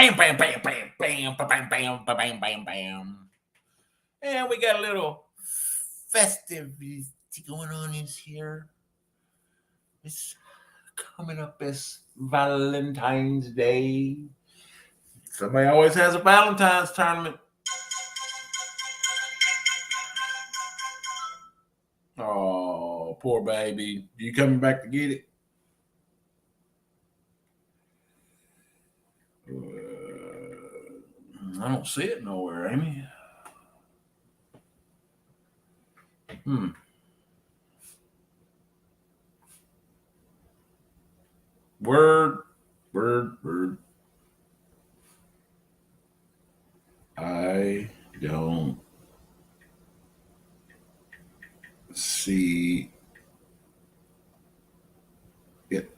Bam, bam, bam, bam, bam, bam, bam, bam, bam, bam. And we got a little festivity going on in here. It's coming up as Valentine's Day. Somebody always has a Valentine's tournament. Oh, poor baby. You coming back to get it? I don't see it nowhere, Amy. Word. I don't see it.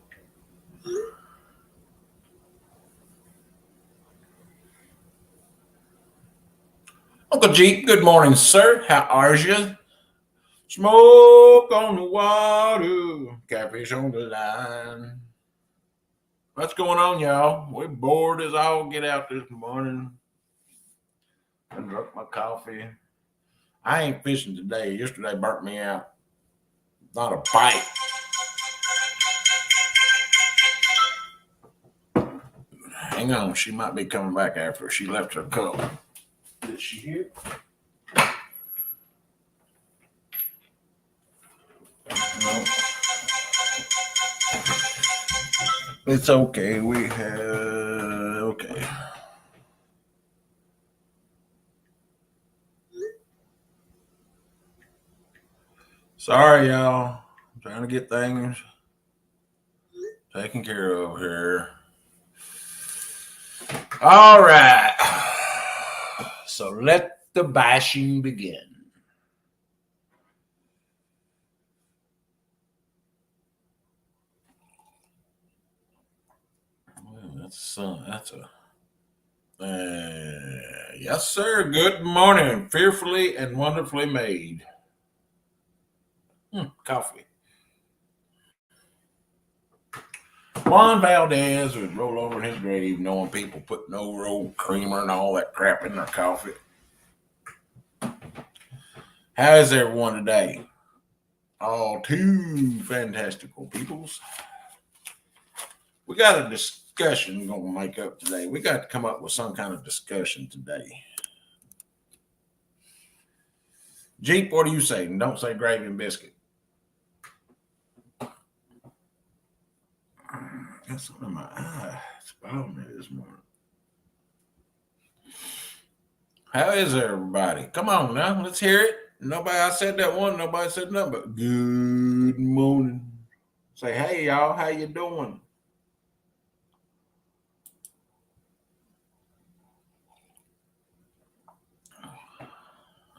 Uncle G, good morning, sir. How are you? Smoke on the water, catfish on the line. What's going on, y'all? We're bored as all get out this morning. I drunk my coffee. I ain't fishing today. Yesterday burnt me out. Not a bite. Hang on, she might be coming back after she left her cup. Is she here? No. It's okay. We have okay. Sorry, y'all. I'm trying to get things taken care of here. All right. So let the bashing begin. That's a yes, sir. Good morning. Fearfully and wonderfully made. Coffee. Juan Valdez would roll over in his grave knowing people put no old creamer and all that crap in their coffee. How is everyone today? All two fantastical peoples. We got a discussion we're going to make up today. We got to come up with some kind of discussion today. Jeep, what do you say? And don't say gravy and biscuit. Got something in my eye. It's bothering me this morning. How is everybody? Come on now, let's hear it. Nobody, I said that one. Nobody said nothing but good morning. Say, hey y'all, how you doing?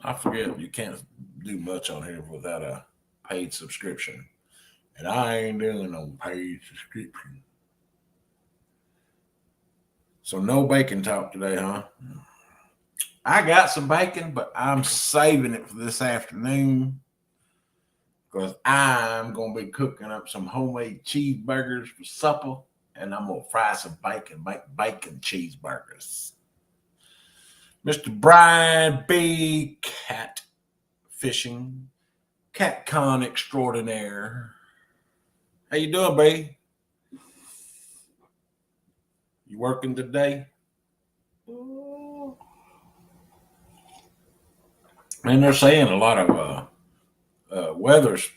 I forget you can't do much on here without a paid subscription, and I ain't doing no paid subscription. So no bacon talk today, huh? I got some bacon, but I'm saving it for this afternoon because I'm going to be cooking up some homemade cheeseburgers for supper, and I'm going to fry some bacon, make bacon cheeseburgers. Mr. Brian B. Cat Fishing, Cat Con Extraordinaire. How you doing, B? You working today? And they're saying a lot of bad weather's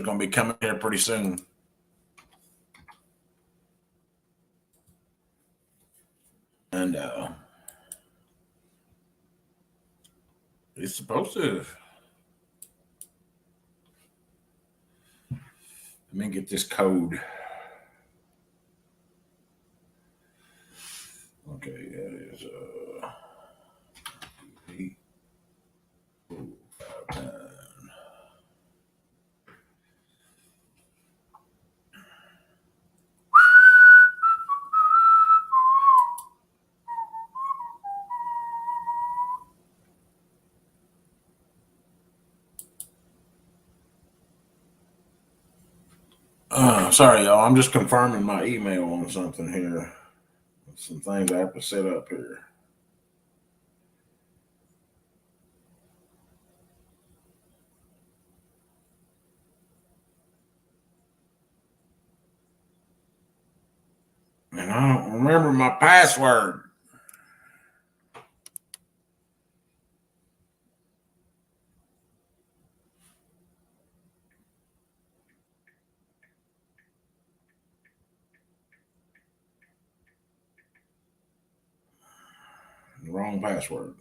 going to be coming here pretty soon. And it's supposed to. Let me get this code. Okay, that is 8, 4, 5, 9. Sorry, y'all. I'm just confirming my email on something here. some things I have to set up here. And I don't remember my password. Wrong password.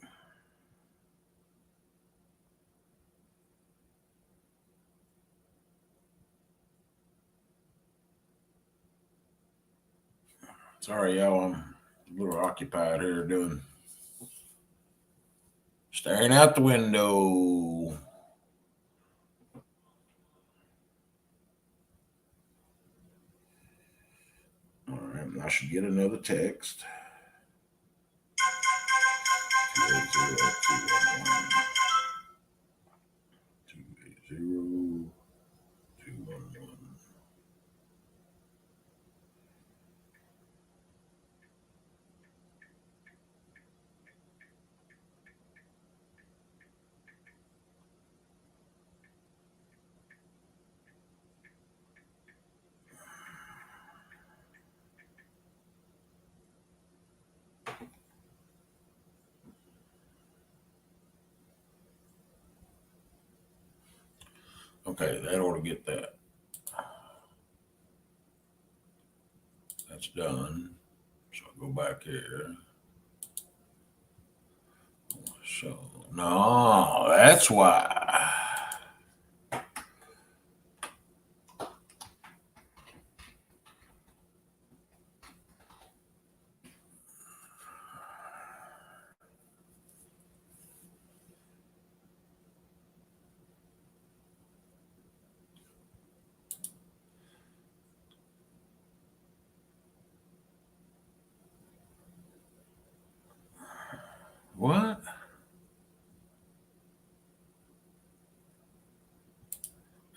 Sorry, y'all. I'm a little occupied here staring out the window. All right, I should get another text. 280-211. Okay, that ought to get that. That's done. So I'll go back here. So, no, that's why. What?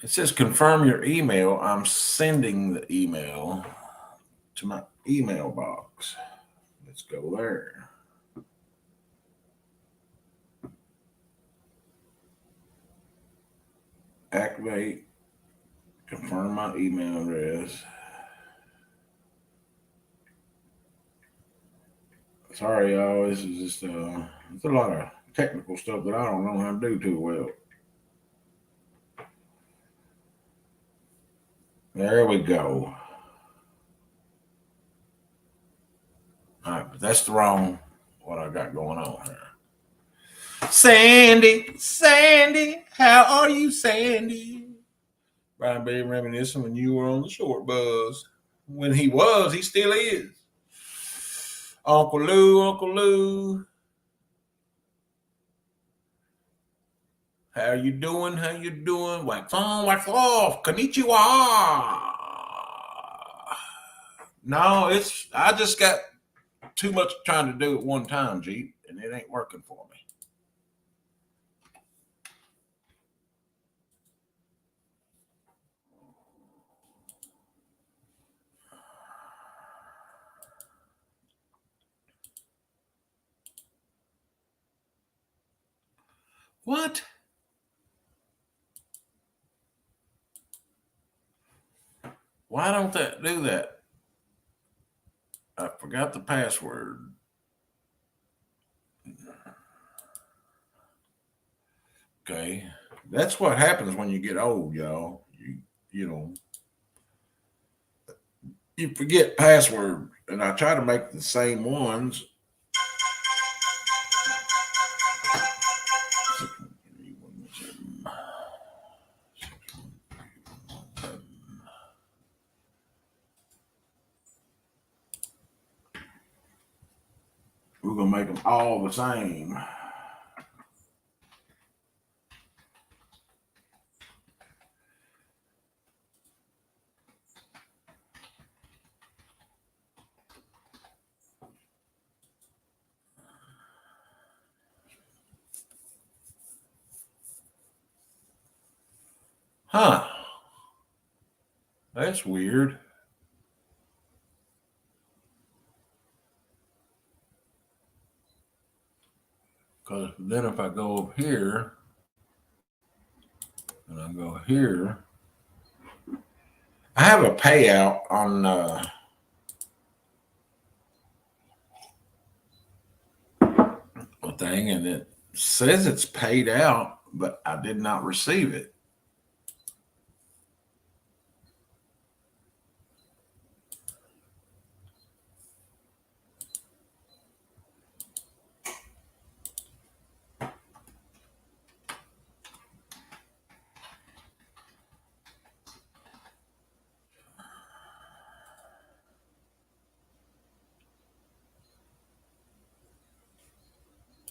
It says confirm your email. I'm sending the email to my email box. Let's go there. Activate, confirm my email address. Sorry, y'all. This is just it's a lot of technical stuff that I don't know how to do too well. There we go. All right, but that's the wrong what I got going on here. Sandy, how are you, Sandy? Brian Bay reminiscing when you were on the short bus. When he still is. Uncle Lou. How you doing? Wax on, wax off. Konnichiwa. No, I just got too much trying to do at one time, Jeep, and it ain't working for me. What? Why don't that do that? I forgot the password. Okay. That's what happens when you get old, y'all. You know, you forget password, and I try to make the same ones. We're gonna make them all the same. Huh. That's weird. Because then if I go up here and I go here, I have a payout on a thing, and it says it's paid out, but I did not receive it.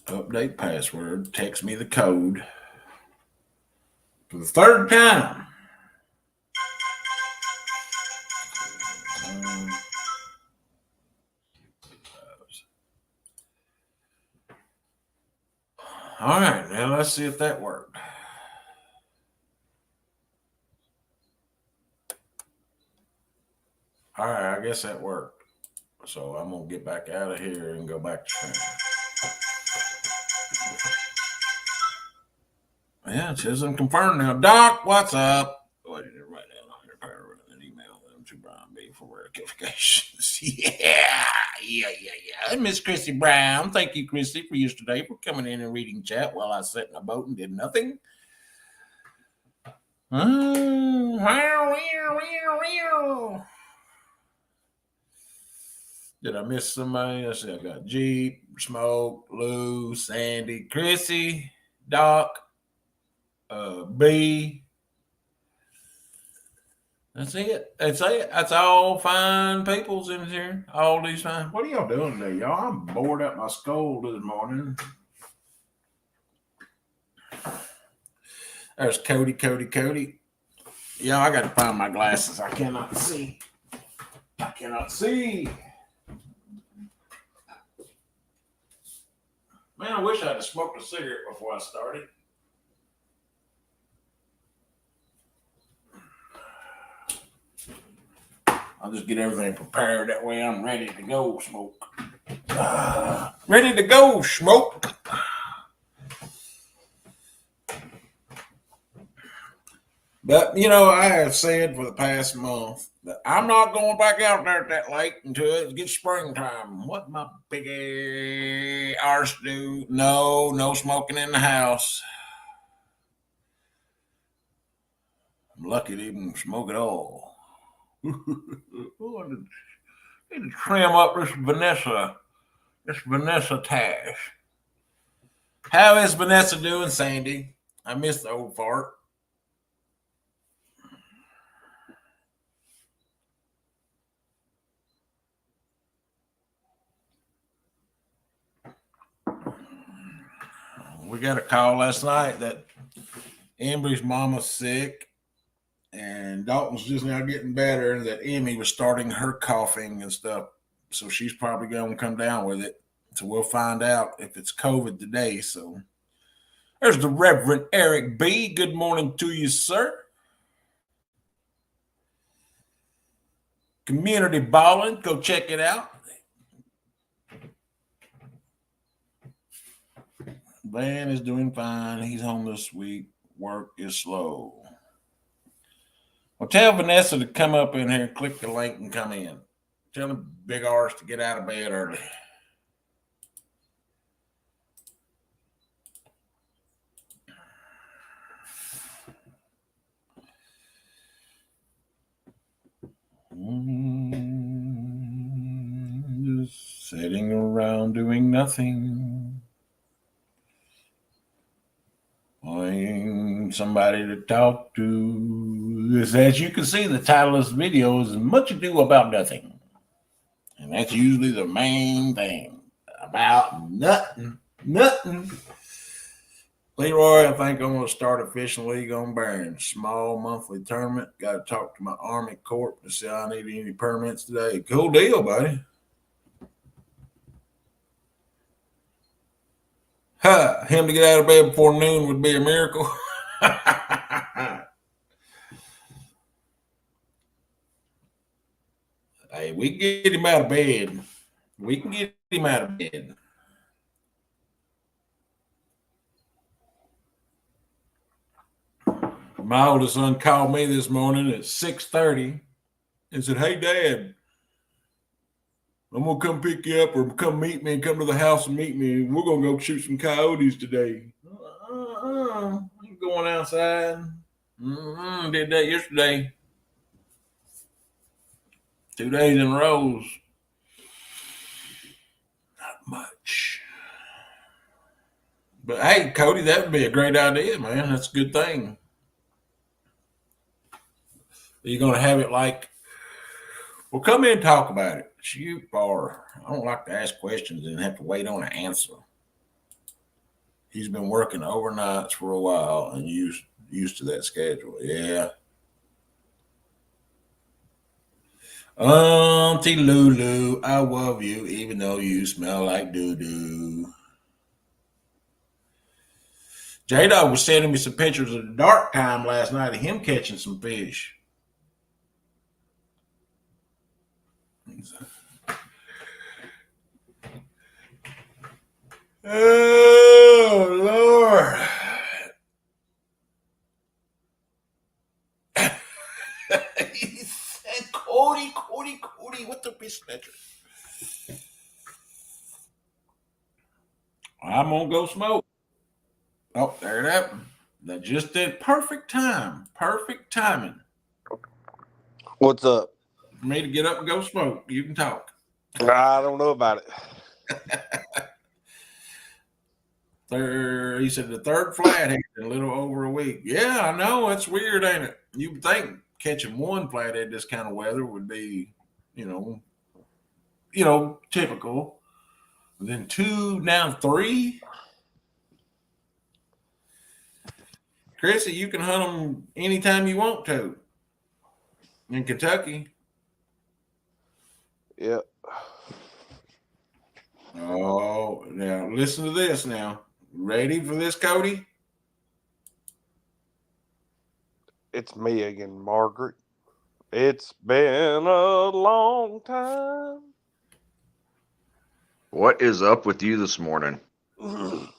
Update password, text me the code for the third time. All right, now let's see if that worked. All right, I guess that worked. So I'm going to get back out of here and go back to stream. Yeah, it says I'm confirmed now. Doc, what's up? Oh, I didn't write down an email them to Brian B for verifications. Yeah. Miss Christy Brown. Thank you, Christy, for yesterday for coming in and reading chat while I sat in a boat and did nothing. Did I miss somebody? I said I got Jeep, Smoke, Lou, Sandy, Chrissy, Doc, B. That's it. That's all fine peoples in here. All these fine. What are y'all doing today, y'all? I'm bored up my skull this morning. There's Cody. Yeah, I got to find my glasses. I cannot see. Man, I wish I'd have smoked a cigarette before I started. I'll just get everything prepared. That way I'm ready to go smoke. But, I have said for the past month that I'm not going back out there at that lake until it gets springtime. What my big arse do? No smoking in the house. I'm lucky to even smoke at all. I need to trim up this Vanessa Tash. How is Vanessa doing, Sandy? I missed the old fart. We got a call last night that Embry's mama's sick and Dalton's just now getting better, and that Emmy was starting her coughing and stuff. So she's probably going to come down with it. So we'll find out if it's COVID today. So there's the Reverend Eric B. Good morning to you, sir. Community Balling. Go check it out. Van is doing fine. He's home this week. Work is slow. Well, tell Vanessa to come up in here, click the link, and come in. Tell the big arse to get out of bed early. Just sitting around doing nothing. Finding somebody to talk to. As you can see, the title of this video is Much Ado About Nothing. And that's usually the main thing. About nothing. Leroy, I think I'm going to start a fishing league on Barron. Small monthly tournament. Got to talk to my Army Corp to see if I need any permits today. Cool deal, buddy. Him to get out of bed before noon would be a miracle. Hey, we can get him out of bed. My oldest son called me this morning at 6:30 and said, "Hey, Dad, I'm gonna come pick you up or come meet me and come to the house and meet me. We're gonna go shoot some coyotes today." I'm going outside. Did that yesterday. 2 days in rows. Not much. But hey, Cody, that would be a great idea, man. That's a good thing. You're gonna have it like, well, come in and talk about it. Shoot, or I don't like to ask questions and have to wait on an answer. He's been working overnights for a while and used to that schedule. Yeah. Auntie Lulu, I love you even though you smell like doo doo. J Dog was sending me some pictures of the dark time last night of him catching some fish. Oh Lord. He said, Cody, what the fish snatcher? I'm gonna go smoke. Oh, there it happened. That just did perfect time. Perfect timing. What's up? For me to get up and go smoke. You can talk. I don't know about it. He said the third flathead in a little over a week. Yeah, I know. It's weird, ain't it? You would think catching one flathead this kind of weather would be, typical. And then 2, now 3. Chrissy, you can hunt them anytime you want to in Kentucky. Yep. Oh, now listen to this now. Ready for this, Cody? It's me again, Margaret. It's been a long time. What is up with you this morning? You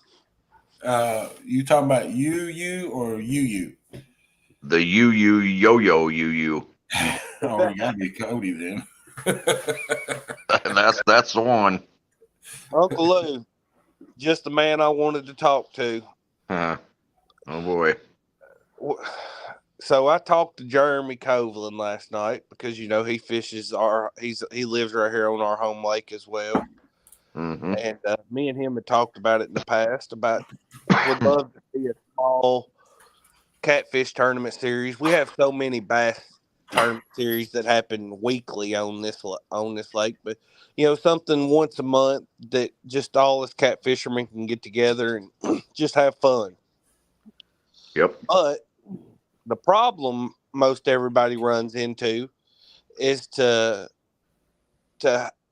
talking about you or you? The yo-yo. Oh, you gotta be Cody then. That's the one. Uncle Lou, just the man I wanted to talk to. Huh. Oh boy. So I talked to Jeremy Coveland last night because he fishes he lives right here on our home lake as well. Mm-hmm. And me and him had talked about it in the past about would love to see a small catfish tournament series. We have so many bass tournament series that happen weekly on this lake, but something once a month that just all us catfishermen can get together and just have fun. Yep. But the problem most everybody runs into is to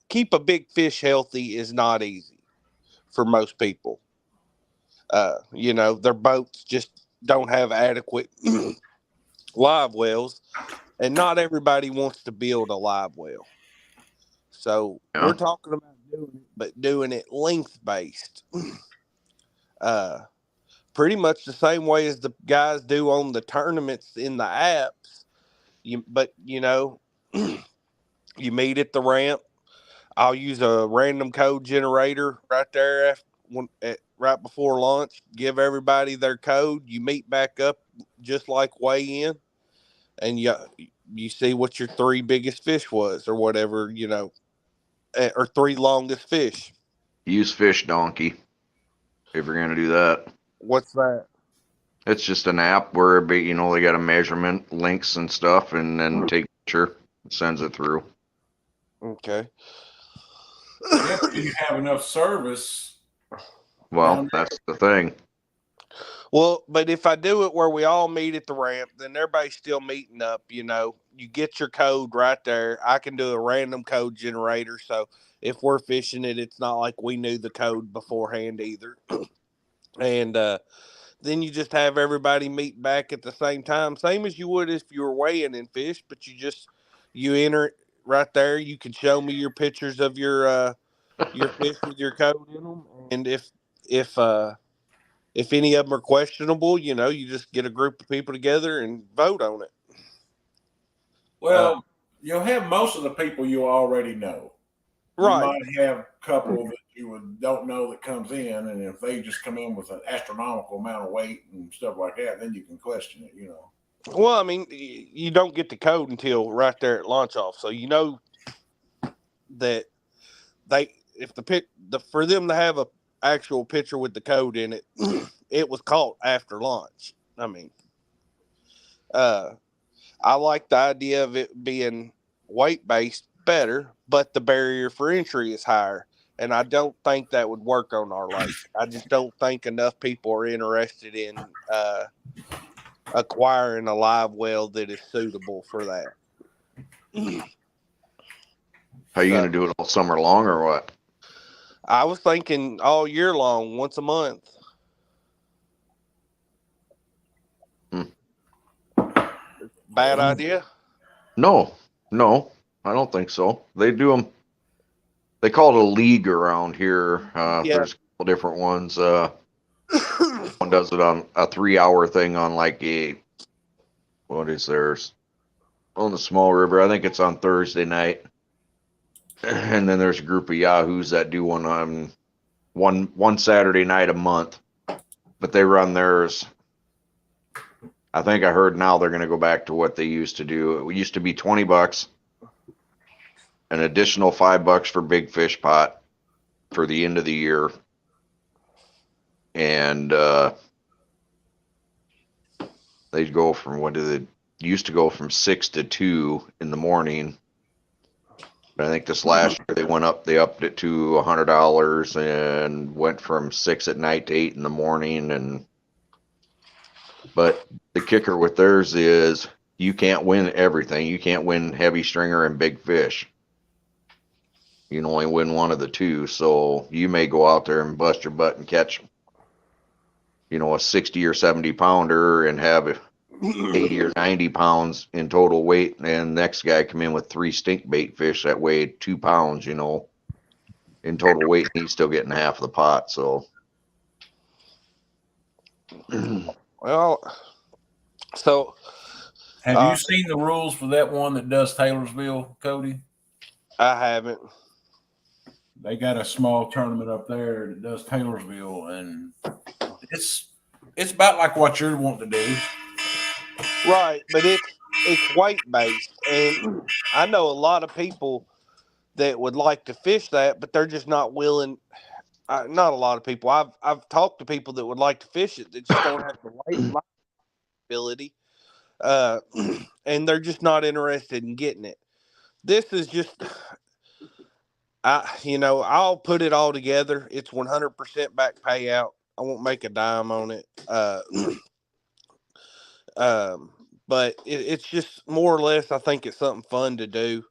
keep a big fish healthy is not easy for most people. Their boats just don't have adequate live wells, and not everybody wants to build a live well. So we're talking about doing it length based. Pretty much the same way as the guys do on the tournaments in the apps. You meet at the ramp. I'll use a random code generator right there right before lunch. Give everybody their code. You meet back up just like weigh in, and you see what your 3 biggest fish was or whatever, or 3 longest fish. Use Fish Donkey if you're gonna do that. What's that? It's just an app where they got a measurement links and stuff, and then take a picture, sends it through. Okay. If you have enough service. Well, that's the thing. Well, but if I do it where we all meet at the ramp, then everybody's still meeting up. You get your code right there. I can do a random code generator, so if we're fishing it, it's not like we knew the code beforehand either. And then you just have everybody meet back at the same time, same as you would if you were weighing in fish, but you enter it right there. You can show me your pictures of your fish with your code in them, and if if any of them are questionable, you just get a group of people together and vote on it. Well, you'll have most of the people you already know. You Right. might have a couple that you don't know that comes in, and if they just come in with an astronomical amount of weight and stuff like that, then you can question it. Well, I mean, you don't get the code until right there at launch off, so that for them to have a actual picture with the code in it, it was caught after launch. I mean, I like the idea of it being weight based better, but the barrier for entry is higher. And I don't think that would work on our lake. I just don't think enough people are interested in acquiring a live well that is suitable for that. How you going to do it all summer long or what? I was thinking all year long, once a month. Bad idea? No, I don't think so. They do them. They call it a league around here. There's a couple different ones. One does it on a 3-hour thing on like what is theirs? On the small river. I think it's on Thursday night. And then there's a group of yahoos that do one on one Saturday night a month. But they run theirs. I think I heard now they're going to go back to what they used to do. It used to be $20, an additional $5 for big fish pot for the end of the year. And they'd go from used to go from 6 to 2 in the morning. But I think this last year they upped it to $100 and went from 6 at night to 8 in the morning. But the kicker with theirs is you can't win everything. You can't win heavy stringer and big fish. You can only win one of the two. So you may go out there and bust your butt and catch, a 60 or 70 pounder and have 80 or 90 pounds in total weight. And next guy come in with 3 stink bait fish that weigh 2 pounds, in total weight. And he's still getting half of the pot. So. Well, so have you seen the rules for that one that does Taylorsville, Cody? I haven't. They got a small tournament up there that does Taylorsville, and it's about like what you're wanting to do. Right, but it's weight based, and I know a lot of people that would like to fish that, but they're just not willing. Not a lot of people. I've talked to people that would like to fish it that just don't have the weight ability, and they're just not interested in getting it. This is just, I'll put it all together. It's 100% back payout. I won't make a dime on it. But it's just more or less. I think it's something fun to do.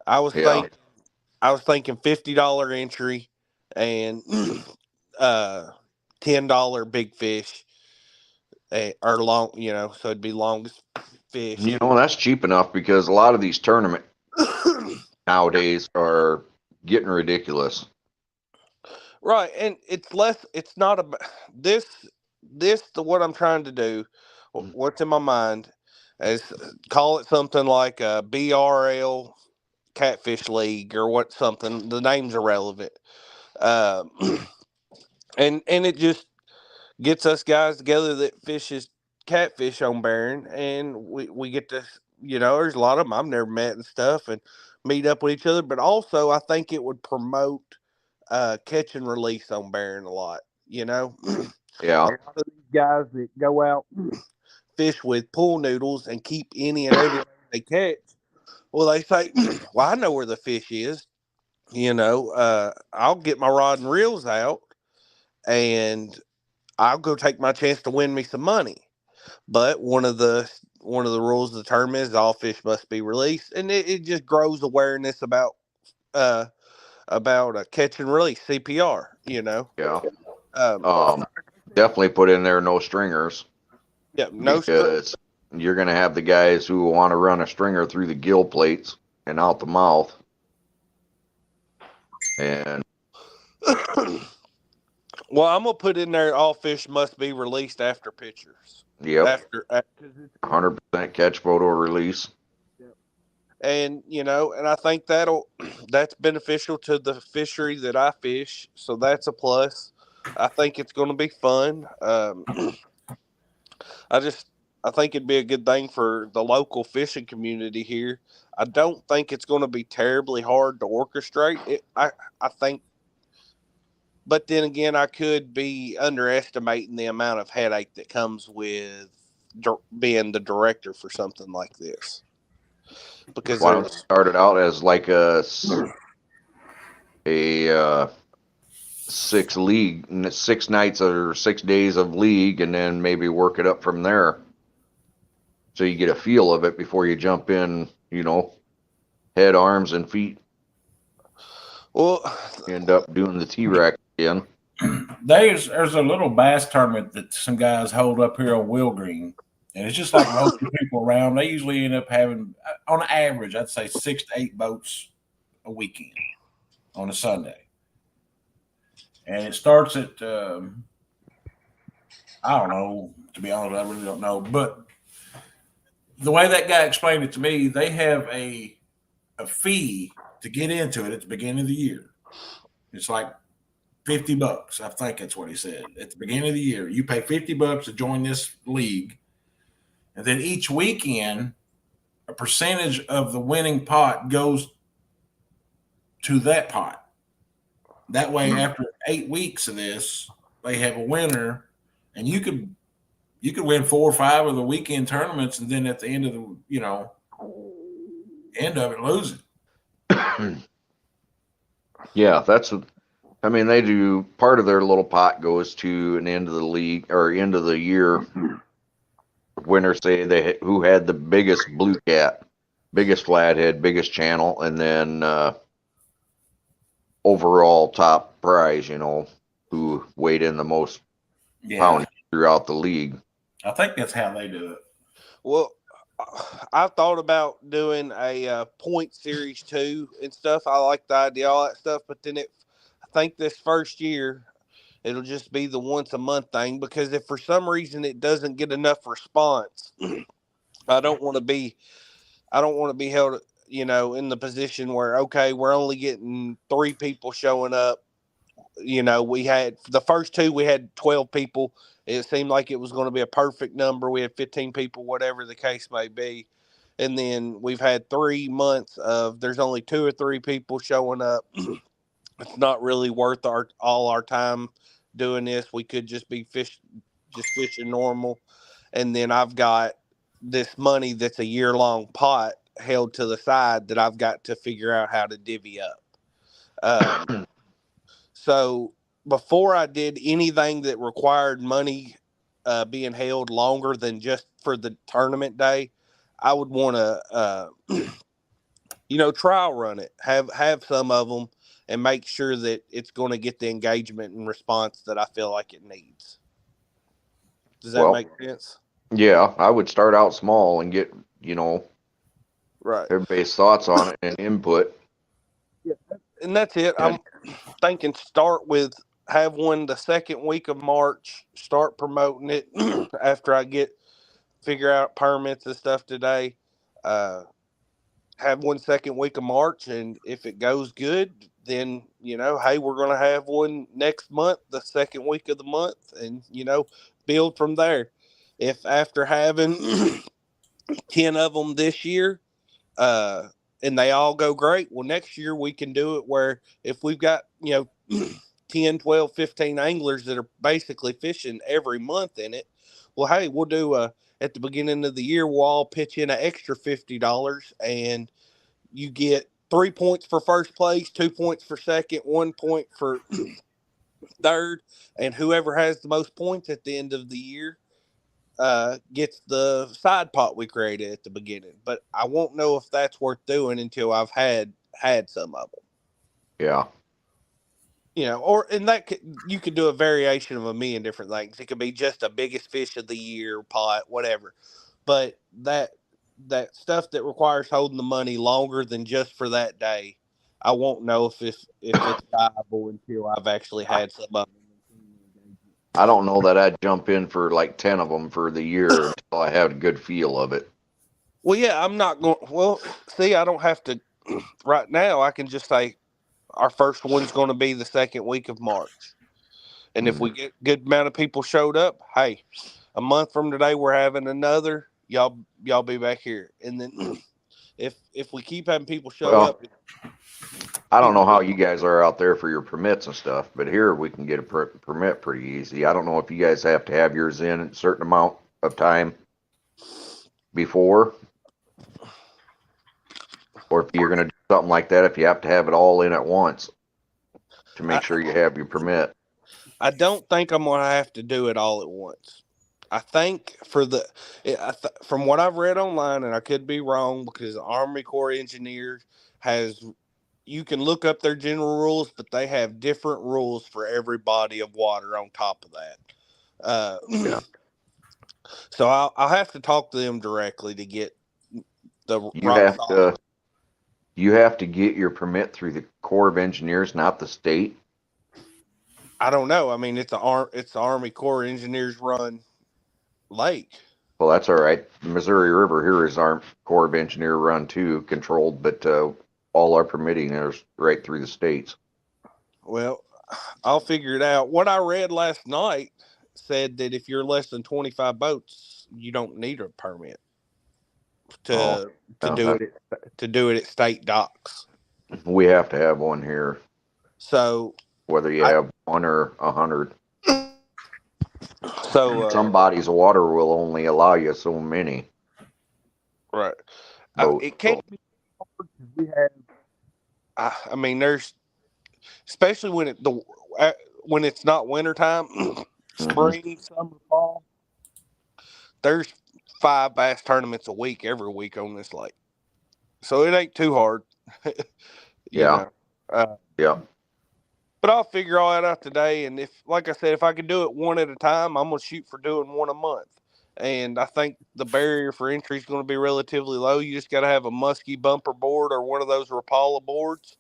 I was thinking $50 entry and $10 big fish, or long. So it'd be longest fish. That's cheap enough because a lot of these tournament nowadays are getting ridiculous. Right, and it's less. It's not about this. What I'm trying to do. What's in my mind is call it something like a BRL Catfish League or something. The name's irrelevant. And it just gets us guys together that fishes catfish on Barron, and we get to, there's a lot of them I've never met and stuff, and meet up with each other. But also, I think it would promote catch and release on Barron a lot. Yeah. A lot of these guys that go out fish with pool noodles and keep any and everything they catch. Well, they say, well, I know where the fish is. I'll get my rod and reels out and I'll go take my chance to win me some money. But one of the rules of the tournament is all fish must be released, and it just grows awareness about catch and release CPR. Yeah. Definitely put in there no stringers. Yeah, no because you're going to have the guys who want to run a stringer through the gill plates and out the mouth. And Well, I'm gonna put in there all fish must be released after pictures. Yep, After 100% catch photo release. and and I think that's beneficial to the fishery that I fish, so that's a plus. I think it's going to be fun. I just I think it'd be a good thing for the local fishing community here. I don't think it's going to be terribly hard to orchestrate it. I think, but then again, I could be underestimating the amount of headache that comes with being the director for something like this, because Why don't you there's start it out as like a 6 nights or 6 days of league, and then maybe work it up from there, so you get a feel of it before you jump in. Head, arms, and feet. well, End up doing the T-Rack again. There's a little bass tournament that some guys hold up here on Will Green, and it's just like local people around. They usually end up having, on average, I'd say 6 to 8 boats a weekend on a Sunday, and it starts at I don't know. To be honest, I really don't know, but the way that guy explained it to me, they have a fee to get into it at the beginning of the year. It's like $50. I think that's what he said. At the beginning of the year, you pay $50 to join this league. And then each weekend, a percentage of the winning pot goes to that pot. That way, after 8 weeks of this, they have a winner, and you could win 4 or 5 of the weekend tournaments, and then at the end of the end of it, lose it. Yeah, they do part of their little pot goes to an end of the league or end of the year winner, say who had the biggest blue cat, biggest flathead, biggest channel, and then overall top prize, who weighed in the most pounds throughout the league. I think that's how they do it. well, I thought about doing a point series too and stuff. I like the idea, all that stuff, but then I think this first year it'll just be the once a month thing, because if for some reason it doesn't get enough response, I don't want to be held, in the position where, okay, we're only getting 3 people showing up. We had the first 2, we had 12 people. It seemed like it was going to be a perfect number. We had 15 people, whatever the case may be. And then we've had 3 months of there's only 2 or 3 people showing up. It's not really worth all our time doing this. We could just be fishing normal. And then I've got this money that's a year-long pot held to the side that I've got to figure out how to divvy up. So before I did anything that required money being held longer than just for the tournament day, I would want to, trial run it, have some of them, and make sure that it's going to get the engagement and response that I feel like it needs. Does that make sense? Yeah, I would start out small and get, right, everybody's thoughts on it and input. Yeah, and that's it. I'm thinking have one the second week of March, start promoting it after I figure out permits and stuff today. Have one second week of March, and if it goes good, then hey, we're going to have one next month, the second week of the month, and build from there. If after having 10 of them this year, and they all go great, well, next year we can do it where if we've got 10, 12, 15 anglers that are basically fishing every month in it, well, hey, we'll do at the beginning of the year, we'll all pitch in an extra $50, and you get 3 points for first place, 2 points for second, 1 point for third, and whoever has the most points at the end of the year gets the side pot we created at the beginning. But I won't know if that's worth doing until I've had some of them. Yeah. Or in that, you could do a variation of a million different things. It could be just a biggest fish of the year pot, whatever. But that stuff that requires holding the money longer than just for that day, I won't know if it's viable until I've actually had some of them. I don't know that I'd jump in for like 10 of them for the year until I had a good feel of it. Well, yeah, I'm not going. Well, see, I don't have to. Right now, I can just say our first one's going to be the second week of March, and if we get a good amount of people showed up, hey, a month from today we're having another. Y'all be back here, and then if we keep having people show Well, up, I don't people know how you guys are out there for your permits and stuff, but here we can get a permit pretty easy. I don't know if you guys have to have yours in a certain amount of time before, or if you're going to do something like that, if you have to have it all in at once to make sure you have your permit. I don't think I'm going to have to do it all at once. I think from what I've read online, and I could be wrong because the Army Corps of Engineers has, you can look up their general rules, but they have different rules for every body of water on top of that. Yeah. So I'll have to talk to them directly to get the You rock have solid. to you have to get your permit through the Corps of Engineers, not the state. I don't know. I mean, it's the Army Corps of Engineers run lake. Well, that's all right. The Missouri River here is our Corps of Engineer run too, controlled, but all our permitting is right through the states. Well, I'll figure it out. What I read last night said that if you're less than 25 boats, you don't need a permit to do it at state docks. We have to have one here, So whether you have one or 100. So Some bodies of water will only allow you so many right, boats. it can't be hard 'cause we have. I mean, there's especially when it's not wintertime, spring, summer, fall. There's 5 bass tournaments a week every week on this lake, so it ain't too hard. Yeah. Yeah. But I'll figure all that out today. And if, like I said, if I can do it one at a time, I'm going to shoot for doing one a month. And I think the barrier for entry is going to be relatively low. You just got to have a musky bumper board or one of those Rapala boards,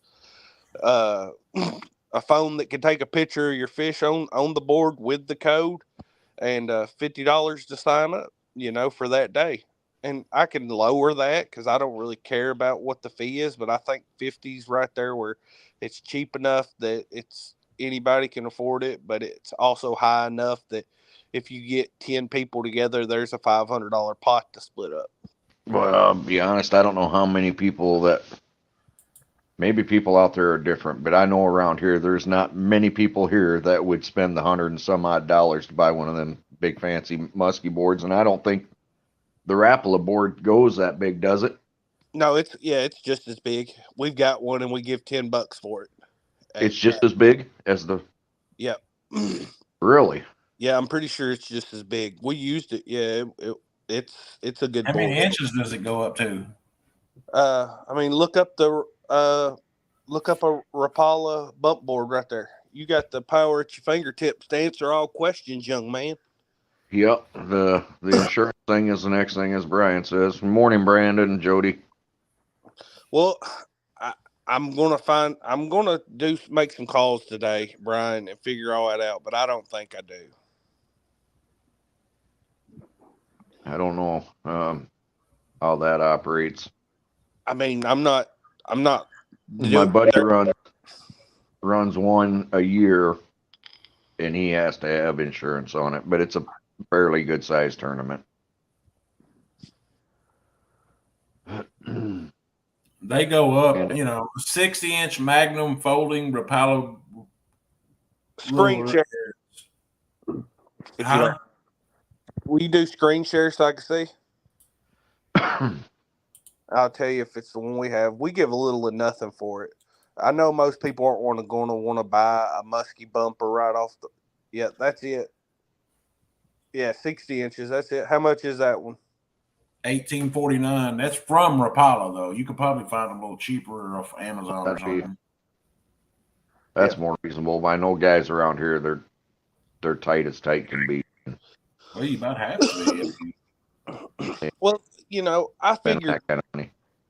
a phone that can take a picture of your fish on the board with the code, and $50 to sign up, for that day. And I can lower that because I don't really care about what the fee is, but I think 50's right there where it's cheap enough that anybody can afford it, but it's also high enough that if you get 10 people together, there's a $500 pot to split up. Well, I'll be honest, I don't know how many people maybe people out there are different, but I know around here there's not many people here that would spend the $100 and some odd to buy one of them big fancy musky boards, and I don't think the Rapala board goes that big, does it? No, it's just as big. We've got one and we give $10 for it. It's just as big as the. Yep. Really? Yeah, I'm pretty sure it's just as big. We used it. Yeah, it's a good How board. many inches does it go up to? I mean, look up a Rapala bump board right there. You got the power at your fingertips to answer all questions, young man. Yep. The insurance thing is the next thing, as Brian says. Morning, Brandon and Jody. Well, I'm gonna make some calls today, Brian, and figure all that out. But I don't think I do. I don't know how that operates. I mean, I'm not. My buddy runs one a year, and he has to have insurance on it, but it's a fairly good sized tournament. They go up, 60-inch Magnum folding Rapala Screen share. If you like. Will you do screen share so I can see? I'll tell you if it's the one we have. We give a little of nothing for it. I know most people aren't going to want to buy a musky bumper right off the. Yeah, that's it. Yeah, 60 inches. That's it. How much is that one? $18.49. That's from Rapala though. You could probably find them a little cheaper off Amazon or something. That's more reasonable. I know guys around here, they're tight as tight can be. Well, you about have to be. Well, I figured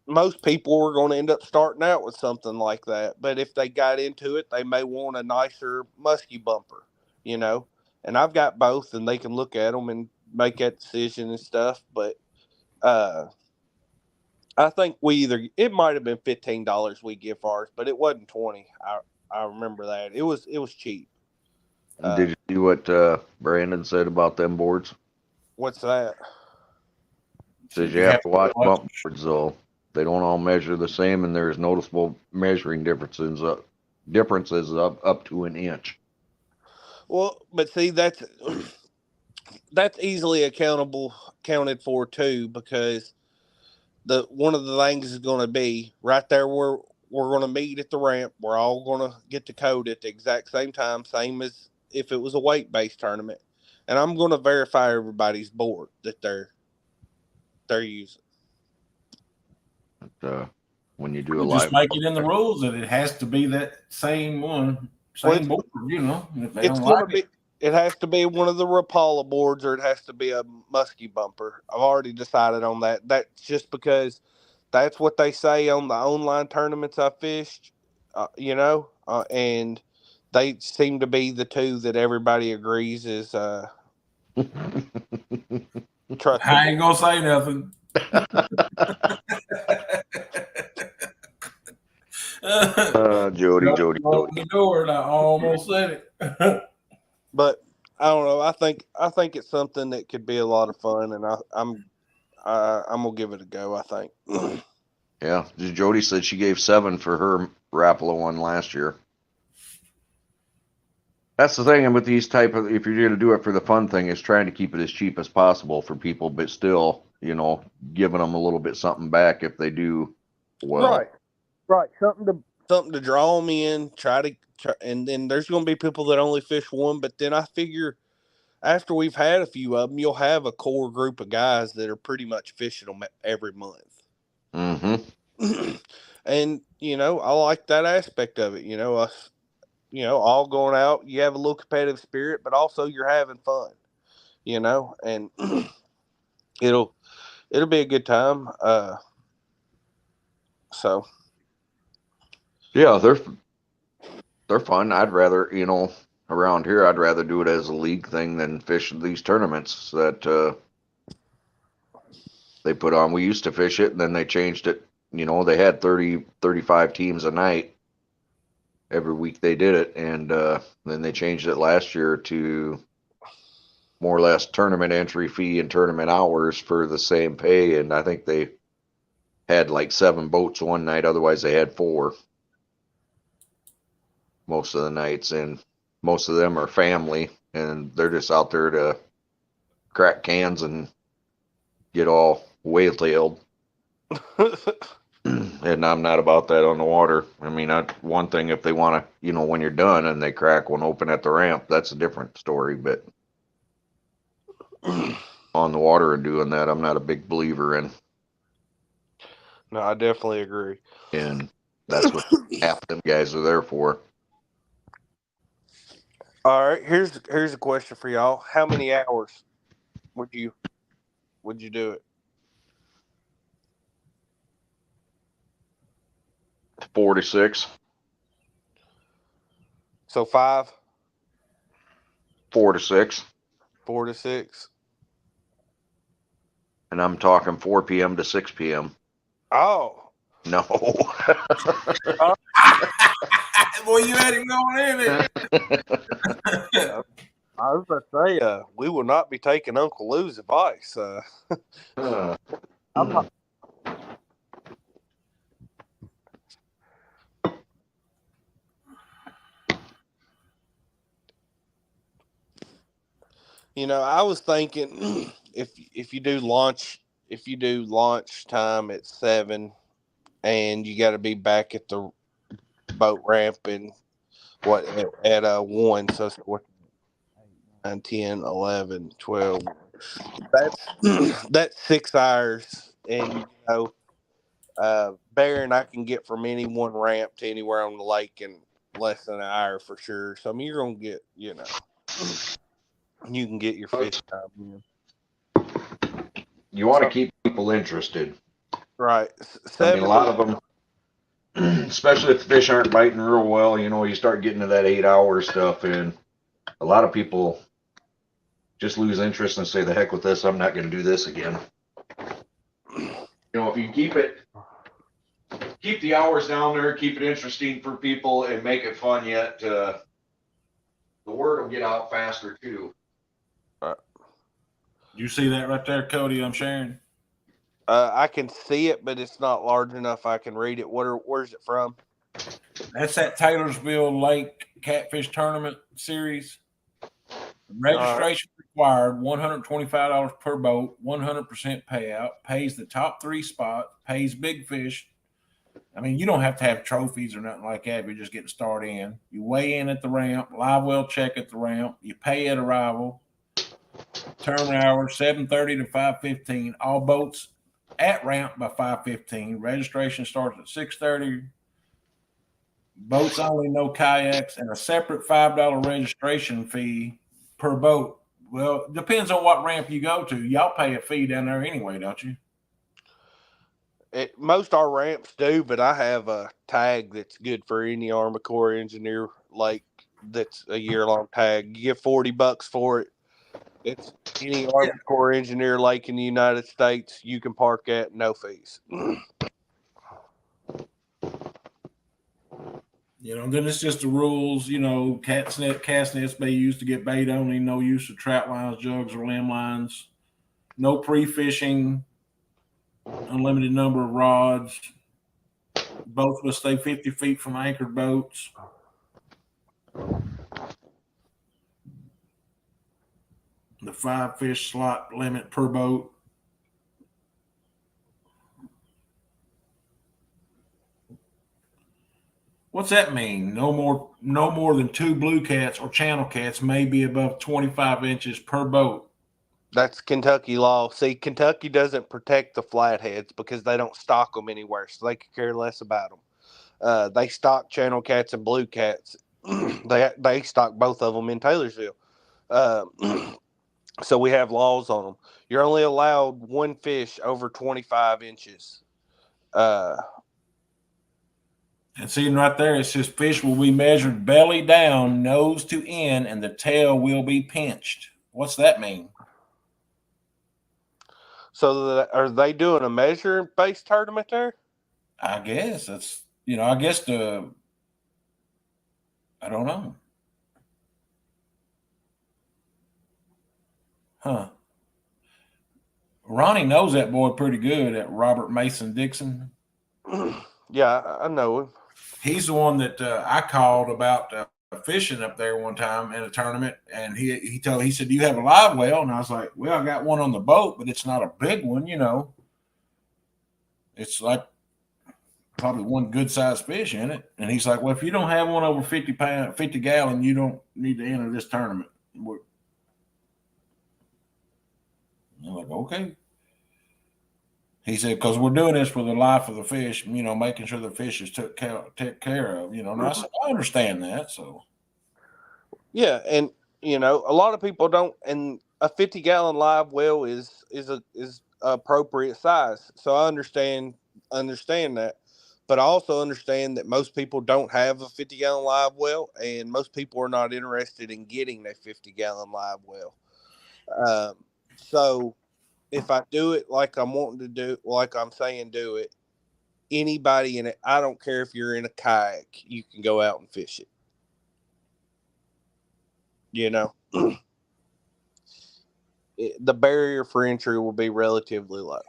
most people were going to end up starting out with something like that. But if they got into it, they may want a nicer musky bumper, and I've got both, and they can look at them and make that decision and stuff. But I think it might have been $15 we give ours, but it wasn't 20. I remember that it was cheap. Did you see what Brandon said about them boards? What's that? Says you have to watch bump boards though. They don't all measure the same, and there's noticeable measuring differences up to an inch. Well, but see, that's easily accounted for too, because one of the things is going to be right there where we're going to meet at the ramp. We're all going to get the code at the exact same time, same as if it was a weight-based tournament, and I'm going to verify everybody's board that they're using. When you do a just live, make it in the rules that it has to be that same one, board. You know, if they it's don't going like to be. It has to be one of the Rapala boards, or it has to be a muskie bumper. I've already decided on that. That's just because that's what they say on the online tournaments I fished, and they seem to be the two that everybody agrees is trustable. I ain't gonna say nothing. Jody. Open the door, and I almost said it. But I don't know. I think it's something that could be a lot of fun, and I'm gonna give it a go. I think. Yeah, Jody said she gave 7 for her Rapala one last year. That's the thing with these type of, if you're going to do it for the fun thing, is trying to keep it as cheap as possible for people, but still, giving them a little bit something back if they do well. Right. Something to draw them in. And then there's going to be people that only fish one. But then I figure after we've had a few of them, you'll have a core group of guys that are pretty much fishing them every month. Mm-hmm. And I like that aspect of it. Us, all going out. You have a little competitive spirit, but also you're having fun. And it'll be a good time. So. Yeah, they're fun. I'd rather, around here, I'd rather do it as a league thing than fish these tournaments that they put on. We used to fish it, and then they changed it. They had 30, 35 teams a night. Every week they did it, and then they changed it last year to more or less tournament entry fee and tournament hours for the same pay. And I think they had like 7 boats one night. Otherwise, they had 4 most of the nights, and most of them are family, and they're just out there to crack cans and get all whale-tailed. And I'm not about that on the water. I mean, one thing if they want to, when you're done and they crack one open at the ramp, that's a different story. But on the water and doing that, I'm not a big believer in. No, I definitely agree. And that's what half of them guys are there for. All right, here's a question for y'all. How many hours would you do it? 4 to 6. So 5? 4 to 6. 4 to 6. And I'm talking 4 p.m. to 6 p.m. Oh. No. Boy, you had him going in it. I was about to say, we will not be taking Uncle Lou's advice. I'm not. I was thinking if you do launch time at 7, and you got to be back at the boat ramp and at 1, so it's 9, 10, 11, 12. That's 6 hours, and Bear and I can get from any one ramp to anywhere on the lake in less than an hour for sure. So I mean, you're gonna get, you can get your fish time. You want to keep people interested, right? I mean, a lot of them, especially if the fish aren't biting real well, you start getting to that 8-hour stuff, and a lot of people just lose interest and say, the heck with this, I'm not going to do this again. If you keep the hours down there, keep it interesting for people and make it fun yet, the word will get out faster too. You see that right there, Cody? I'm sharing. I can see it, but it's not large enough. I can read it. Where's it from? That's that Taylorsville Lake Catfish Tournament Series. Registration required, $125 per boat, 100% payout, pays the top 3 spots, pays big fish. I mean, you don't have to have trophies or nothing like that. You're just getting started in. You weigh in at the ramp, live well check at the ramp. You pay at arrival. Tournament hours 7:30 to 5:15. All boats at ramp by 5:15. Registration starts at 6:30. Boats only, no kayaks, and a separate $5 registration fee per boat. Well, it depends on what ramp you go to. Y'all pay a fee down there anyway, don't you? Most our ramps do, but I have a tag that's good for any Army Corps engineer lake. That's a year-long tag. You get $40 for it. It's any Army Corps engineer lake in the United States you can park at, no fees. Then it's just the rules. Cast nets may used to get bait only, no use of trap lines, jugs, or limb lines, no pre-fishing, unlimited number of rods. Boats must stay 50 feet from anchored boats. The 5 fish slot limit per boat. What's that mean? No more than 2 blue cats or channel cats may be above 25 inches per boat. That's Kentucky law. See, Kentucky doesn't protect the flatheads because they don't stock them anywhere, so they could care less about them. They stock channel cats and blue cats. they stock both of them in Taylorsville. So we have laws on them. You're only allowed 1 fish over 25 inches. And seeing right there, it says fish will be measured belly down, nose to end, and the tail will be pinched. What's that mean? So are they doing a measure-based tournament there? I guess that's, I don't know. Huh. Ronnie knows that boy pretty good, at Robert Mason Dixon. Yeah, I know him. He's the one that I called about fishing up there one time in a tournament, and he said, "Do you have a live well?" And I was like, "Well, I got one on the boat, but it's not a big one, It's like probably one good sized fish in it." And he's like, "Well, if you don't have one over 50 gallon, you don't need to enter this tournament." I'm like, okay. He said, because we're doing this for the life of the fish, making sure the fish is took care of, And I said, I understand that. So, yeah, and a lot of people don't, and a 50-gallon live well is appropriate size. So I understand that, but I also understand that most people don't have a 50-gallon live well, and most people are not interested in getting a 50-gallon live well. So if I do it like I'm wanting to do, like I'm saying do it, anybody in it, I don't care if you're in a kayak, you can go out and fish it. The barrier for entry will be relatively low.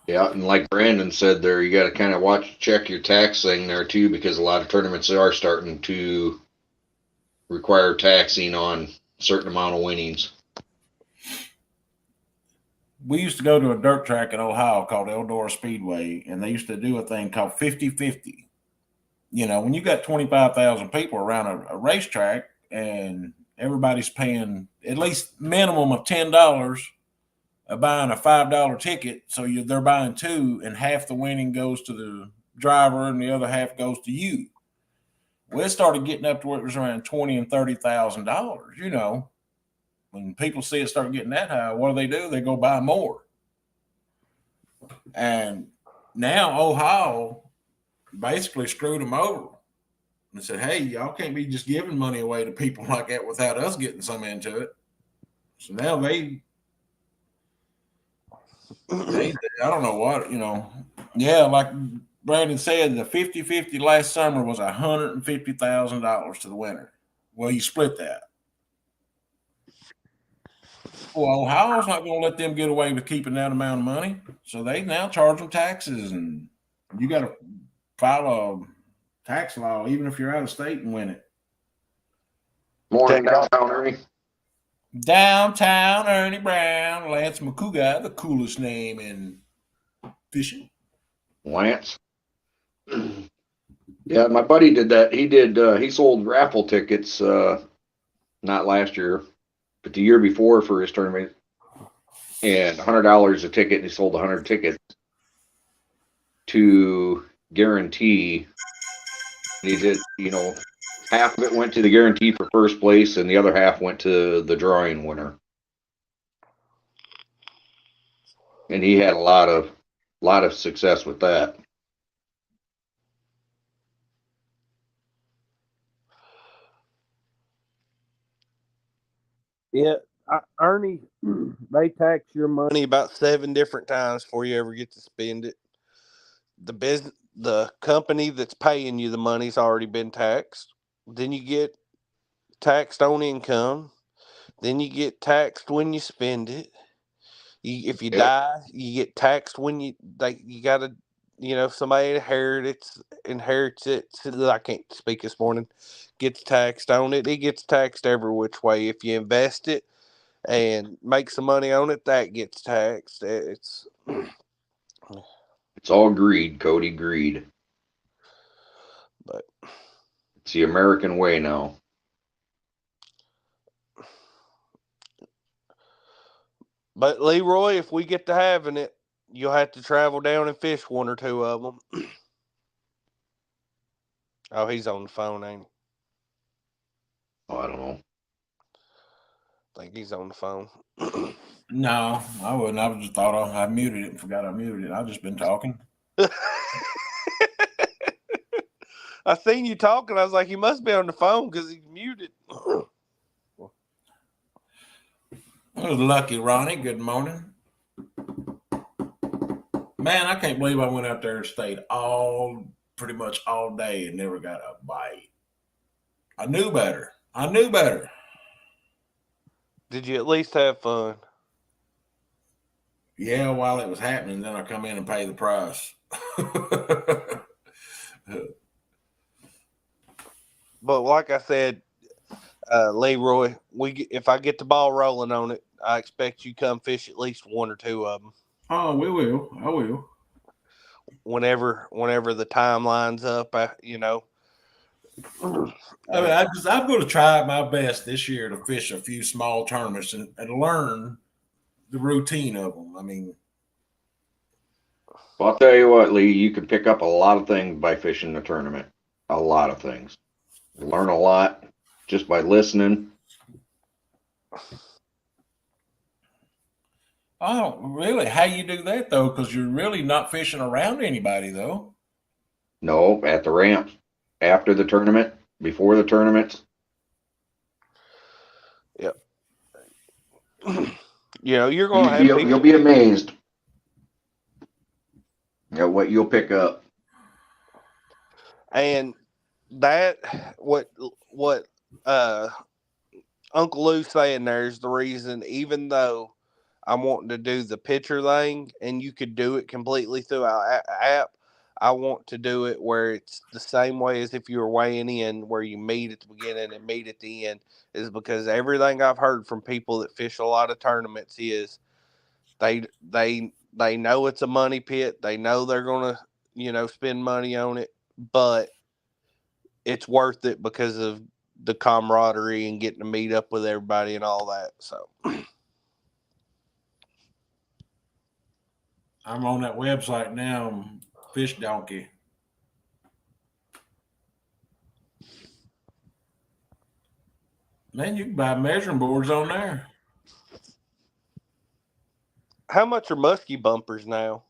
Yeah, and like Brandon said there, you got to kind of check your tax thing there too, because a lot of tournaments are starting to require taxing on a certain amount of winnings. We used to go to a dirt track in Ohio called Eldora Speedway, and they used to do a thing called 50-50. When you got 25,000 people around a racetrack and everybody's paying at least minimum of $10, buying a $5 ticket, so they're buying 2, and half the winning goes to the driver and the other half goes to you. Well, it started getting up to where it was around $20,000 and $30,000. When people see it start getting that high, what do? They go buy more. And now Ohio basically screwed them over. and said, "Hey, y'all can't be just giving money away to people like that without us getting some into it." So now they I don't know what, Yeah, like Brandon said, the 50-50 last summer was $150,000 to the winner. Well, you split that. Well, Ohio's not going to let them get away with keeping that amount of money, so they now charge them taxes, and you got to file a tax law even if you're out of state and win it. Morning, downtown Ernie. Downtown Ernie Brown, Lance McCouga, the coolest name in fishing. Lance. Yeah, my buddy did that. He sold raffle tickets, not last year, but the year before for his tournament. And $100 a ticket, and he sold 100 tickets to guarantee. And he did, half of it went to the guarantee for first place, and the other half went to the drawing winner. And he had a lot of success with that. Yeah, Ernie, they tax your money about 7 different times before you ever get to spend it. The company that's paying you the money's already been taxed. Then you get taxed on income. Then you get taxed when you spend it. If you die, you get taxed when you gotta, if somebody inherits it. I can't speak this morning. Gets taxed on it. It gets taxed every which way. If you invest it and make some money on it, that gets taxed. It's all greed, Cody, greed. But it's the American way now. But Leroy, if we get to having it, you'll have to travel down and fish one or two of them. Oh, he's on the phone, ain't he? Oh, I don't know. I think he's on the phone. No, I wouldn't. I just thought I muted it and forgot I muted it. I've just been talking. I seen you talking. I was like, he must be on the phone because he's muted. It was lucky, Ronnie. Good morning. Man, I can't believe I went out there and stayed pretty much all day and never got a bite. I knew better. Did you at least have fun? Yeah, while it was happening, then I come in and pay the price. But like I said, Leroy, if I get the ball rolling on it, I expect you come fish at least one or two of them. Oh, we will. I will. Whenever the time lines up, I mean, I'm going to try my best this year to fish a few small tournaments and learn the routine of them. I mean, well, I'll tell you what, Lee, you can pick up a lot of things by fishing the tournament. A lot of things. You learn a lot just by listening. Oh, really? How you do that though? Because you're really not fishing around anybody though. No, at the ramp, after the tournament, before the tournaments. Yep. You're going to have people. You'll be amazed at what you'll pick up. And that what Uncle Lou's saying there is the reason, even though I'm wanting to do the picture thing and you could do it completely through our app, I want to do it where it's the same way as if you were weighing in, where you meet at the beginning and meet at the end, is because everything I've heard from people that fish a lot of tournaments is they know it's a money pit. They know they're going to, spend money on it, but it's worth it because of the camaraderie and getting to meet up with everybody and all that. So I'm on that website now, Fish Donkey. Man, you can buy measuring boards on there. how much are muskie bumpers now?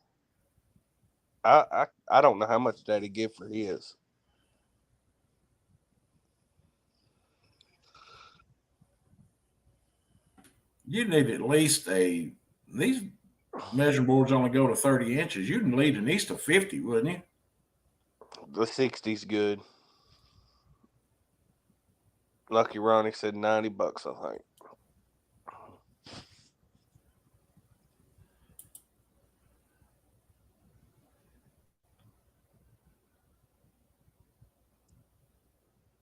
I don't know how much Daddy give for his. You need at least these measuring boards only go to 30 inches. You'd need at least a 50, wouldn't you? The 60's good. Lucky Ronnie said $90, I think.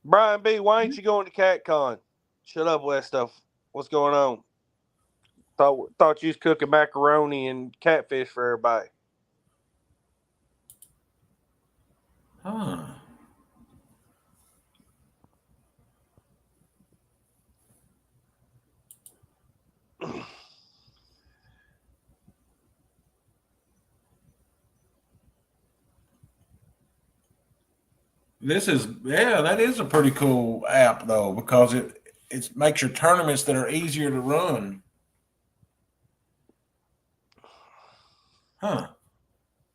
Brian B, why ain't you going to CatCon? Shut up with that stuff. What's going on? Thought you was cooking macaroni and catfish for everybody. Huh. That is a pretty cool app though, because it makes your tournaments that are easier to run. Huh.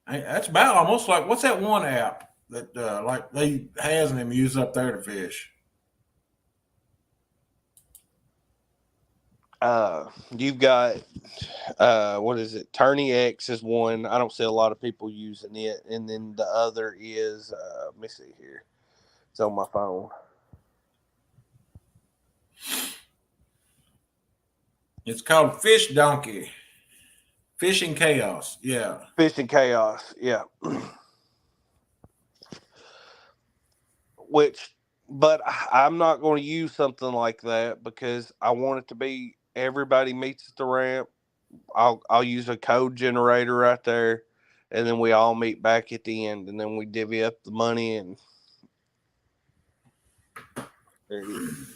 That's about almost like, what's that one app that like they has them use up there to fish? You've got what is it? Tourney X is one. I don't see a lot of people using it, and then the other is let me see here. It's on my phone. It's called Fish Donkey. Fishing Chaos. Yeah. Fishing Chaos. Yeah. But I'm not going to use something like that because I want it to be everybody meets at the ramp. I'll use a code generator right there, and then we all meet back at the end, and then we divvy up the money, and there it is.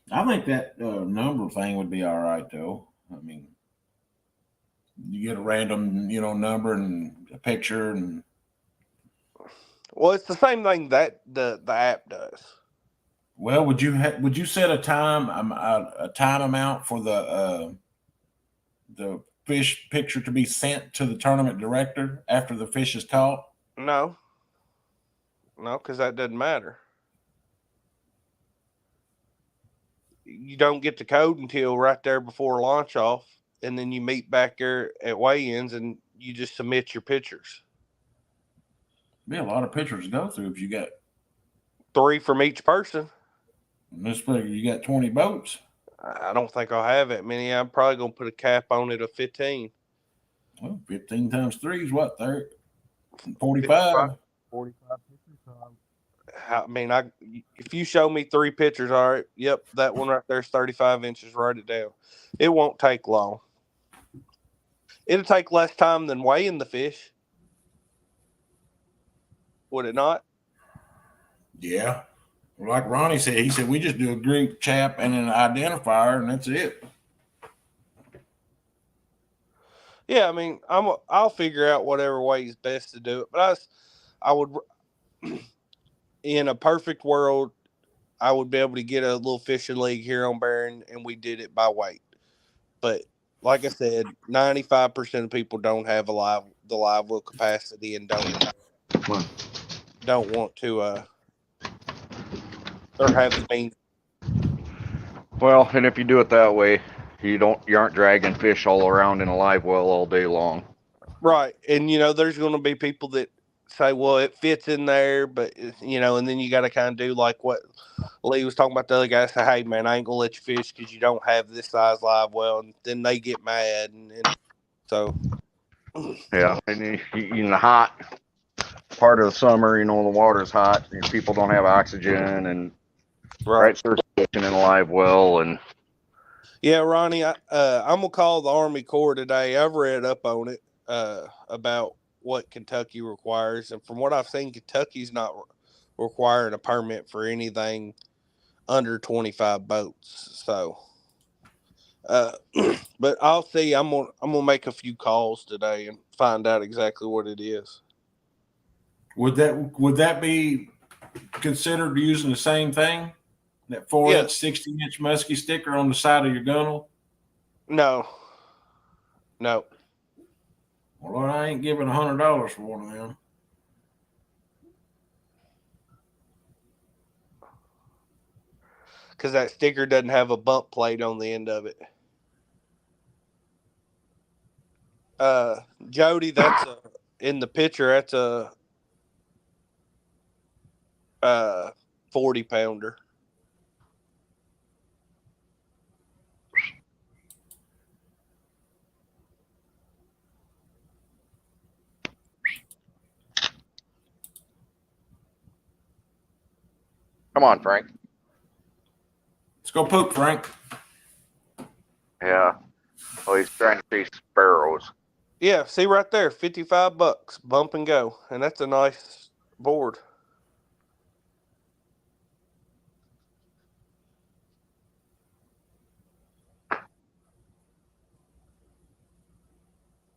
I think that number thing would be all right though. I mean, you get a random, number and a picture, and Well, it's the same thing that the app does. well, would you set a time amount for the fish picture to be sent to the tournament director after the fish is caught? No, because that doesn't matter. You don't get the code until right there before launch off, and then you meet back there at weigh-ins, and you just submit your pictures. Be a lot of pictures to go through if you got 3 from each person. let's figure you got 20 boats. I don't think I'll have that many. I'm probably going to put a cap on it of 15. Well, 15 times 3 is what, 30? 45. 45 pictures. I mean, if you show me 3 pictures, all right, yep, that one right there is 35 inches. Write it down. It won't take long. It'll take less time than weighing the fish. Would it not? Yeah. Like Ronnie said, he said we just do a group chap and an identifier, and that's it. Yeah, I mean, I'll figure out whatever way is best to do it. But I would, in a perfect world, I would be able to get a little fishing league here on Barron, and we did it by weight. But like I said, 95% of people don't have the live well capacity and don't want to or have the means. Well, and if you do it that way, you aren't dragging fish all around in a live well all day long. Right. And there's going to be people that say, well, it fits in there, but and then you got to kind of do like what Lee was talking about. The other guy say, hey man, I ain't gonna let you fish because you don't have this size live well, and then they get mad, and so yeah. And in the hot part of the summer, the water's hot, and people don't have oxygen, and right circulation in a live well, and yeah, Ronnie, I'm gonna call the Army Corps today. I've read up on it about what Kentucky requires, and from what I've seen, Kentucky's not requiring a permit for anything under 25 boats. So, but I'll see. I'm gonna make a few calls today and find out exactly what it is. Would that be considered using the same thing? That 4-inch, 60-inch musky sticker on the side of your gunnel? No. Well, I ain't giving $100 for one of them. because that sticker doesn't have a bump plate on the end of it. Jody, in the picture, that's a 40-pounder. Come on, Frank. Let's go poop, Frank. Yeah. Oh, he's trying to chase sparrows. Yeah, see right there, $55, bump and go, and that's a nice board.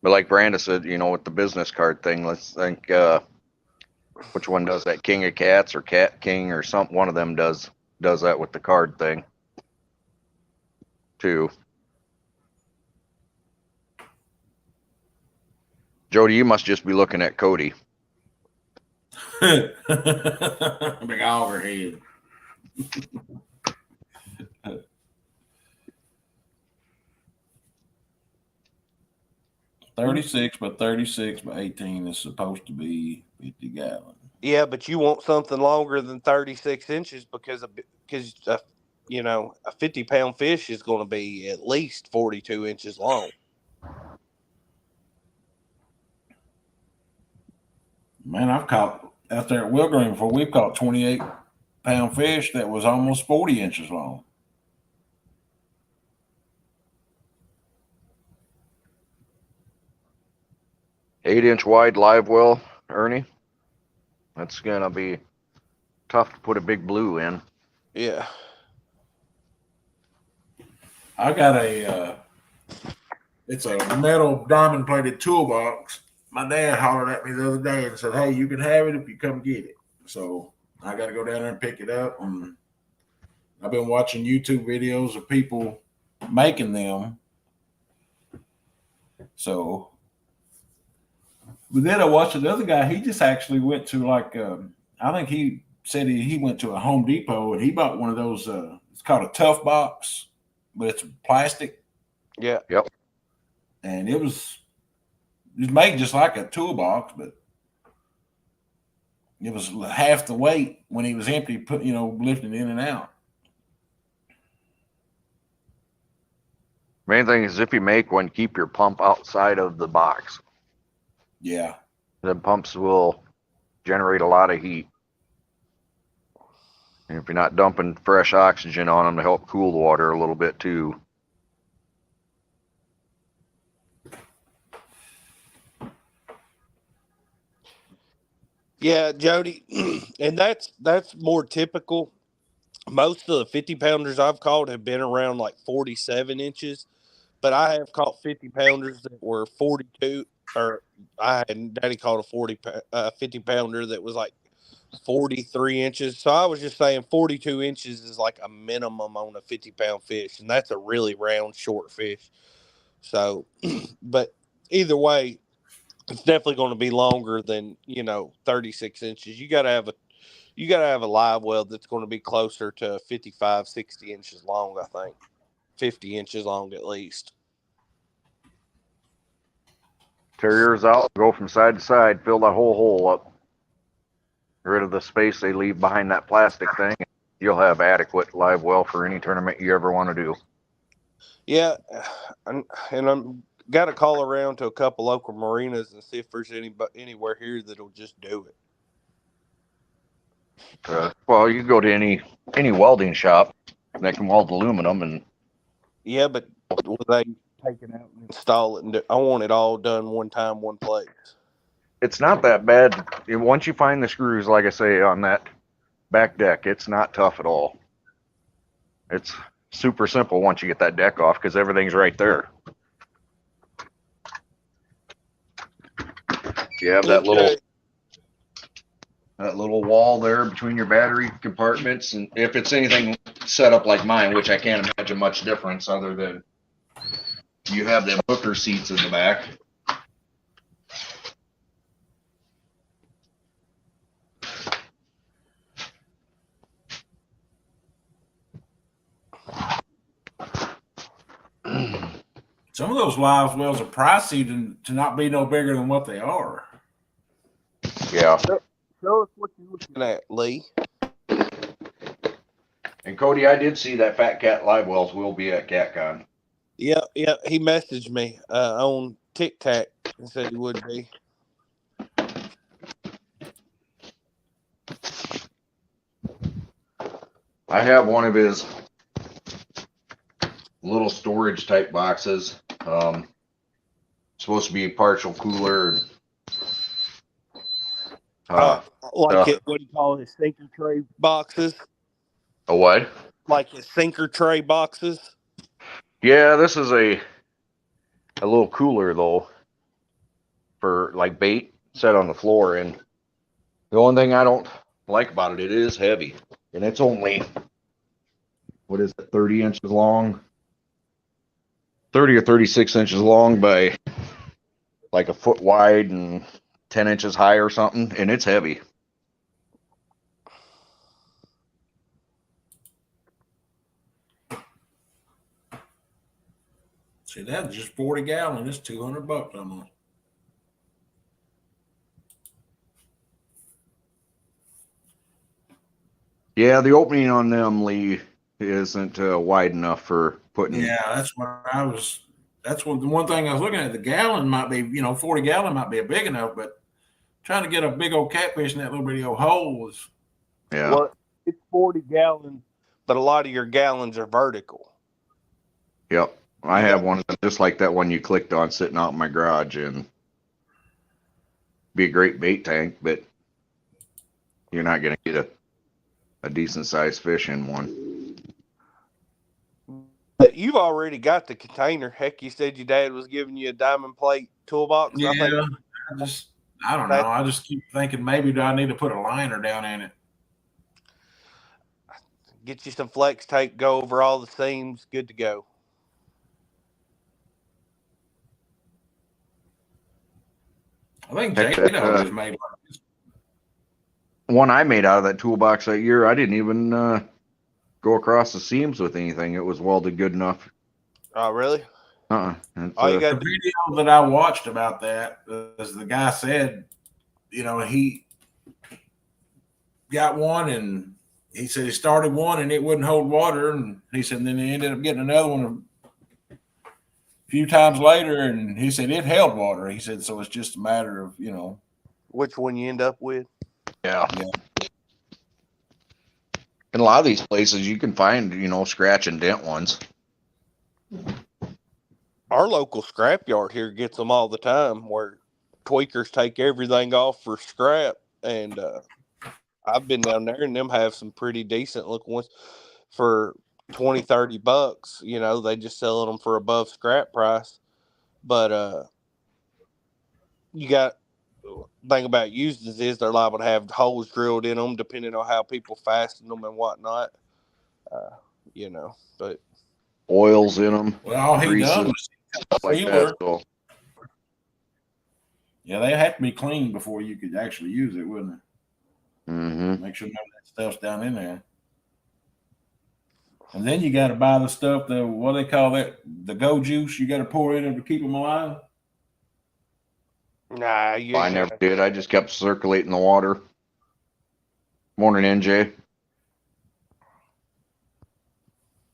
But like Branda said, with the business card thing, let's think which one does that? King of Cats or Cat King or something. One of them does that with the card thing too. Jody, you must just be looking at Cody. Big auger head. $36 by $36 by 18 is supposed to be 50 gallon. Yeah, but you want something longer than 36 inches because a 50-pound fish is going to be at least 42 inches long. Man, I've caught out there at Wilgreen before. We've caught 28-pound fish that was almost 40 inches long. Eight-inch wide live well, Ernie. That's gonna be tough to put a big blue in. Yeah. I got it's a metal diamond plated toolbox. My dad hollered at me the other day and said, "Hey, you can have it if you come get it." So I got to go down there and pick it up. And I've been watching YouTube videos of people making them. So, but then I watched another guy. He just actually went to I think he said he went to a Home Depot and he bought one of those. It's called a Tough Box, but it's plastic. Yeah. Yep. And it was made just like a toolbox, but it was half the weight when he was empty, lifting in and out. Main thing is if you make one, keep your pump outside of the box. Yeah. The pumps will generate a lot of heat. And if you're not dumping fresh oxygen on them to help cool the water a little bit too. Yeah, Jody, and that's more typical. Most of the 50-pounders I've caught have been around like 47 inches, but I have caught 50-pounders that were 42, or I had Daddy caught a 50-pounder that was like 43 inches. So I was just saying 42 inches is like a minimum on a 50-pound fish, and that's a really round, short fish. So, but either way, it's definitely going to be longer than 36 inches. You got to have a live well that's going to be closer to 55, 60 inches long. I think 50 inches long at least. Tear yours out, go from side to side, fill that whole hole up. Get rid of the space they leave behind that plastic thing. You'll have adequate live well for any tournament you ever want to do. Yeah, and I'm got to call around to a couple local marinas and see if there's anywhere here that'll just do it. Well, you go to any welding shop that can weld aluminum, and Yeah, but will they take it out and install it? I want it all done one time, one place. it's not that bad. Once you find the screws, like I say, on that back deck, it's not tough at all. It's super simple once you get that deck off because everything's right there. You have that little wall there between your battery compartments, and if it's anything set up like mine, which I can't imagine much difference other than you have them hooker seats in the back. Some of those live wells are pricey to not be no bigger than what they are. Yeah. Show us what you're looking at, Lee. And Cody, I did see that Fat Cat live wells will be at CatCon. Yeah. He messaged me on TikTok and said he would be. I have one of his little storage type boxes. Supposed to be partial cooler. Like it, what do you call it? Sinker tray boxes? A what? Like his sinker tray boxes? Yeah, this is a little cooler though for like bait set on the floor. And the only thing I don't like about it is heavy, and it's only, what is it, 30 inches long, 30 or 36 inches long by like a foot wide and 10 inches high or something, and it's heavy. See, that's just 40 gallon. It's $200 almost. Yeah, the opening on them, Lee, isn't wide enough for putting. Yeah, that's what I was. That's what the one thing I was looking at. The gallon might be, 40 gallon might be a big enough, but trying to get a big old catfish in that little bitty old hole is. Yeah. Well, it's 40 gallons, but a lot of your gallons are vertical. Yep. I have one just like that one you clicked on sitting out in my garage, and be a great bait tank, but you're not going to get a decent sized fish in one. But you've already got the container. Heck, you said your dad was giving you a diamond plate toolbox. Yeah, I don't know. I just keep thinking maybe do I need to put a liner down in it? Get you some flex tape, go over all the seams, good to go. I think J-Dog just made one I made out of that toolbox that year. I didn't even go across the seams with anything. It was welded good enough. Oh, really? The video that I watched about that, as the guy said, he got one and he said he started one and it wouldn't hold water, and he said then he ended up getting another one a few times later, and he said it held water. He said so it's just a matter of which one you end up with. Yeah. In a lot of these places, you can find scratch and dent ones. Our local scrapyard here gets them all the time, where tweakers take everything off for scrap, and I've been down there and them have some pretty decent looking ones for $20-$30. They just sell them for above scrap price. But you got thing about users is they're liable to have holes drilled in them depending on how people fasten them and whatnot. But oils in them. Well, all he done was stuff like that. So. Yeah, they have to be clean before you could actually use it, wouldn't it? Mm-hmm. Make sure none of that stuff's down in there. And then you got to buy the stuff, what do they call that? The go juice you got to pour in them to keep them alive. Nah, I never did. I just kept circulating the water. Morning, NJ.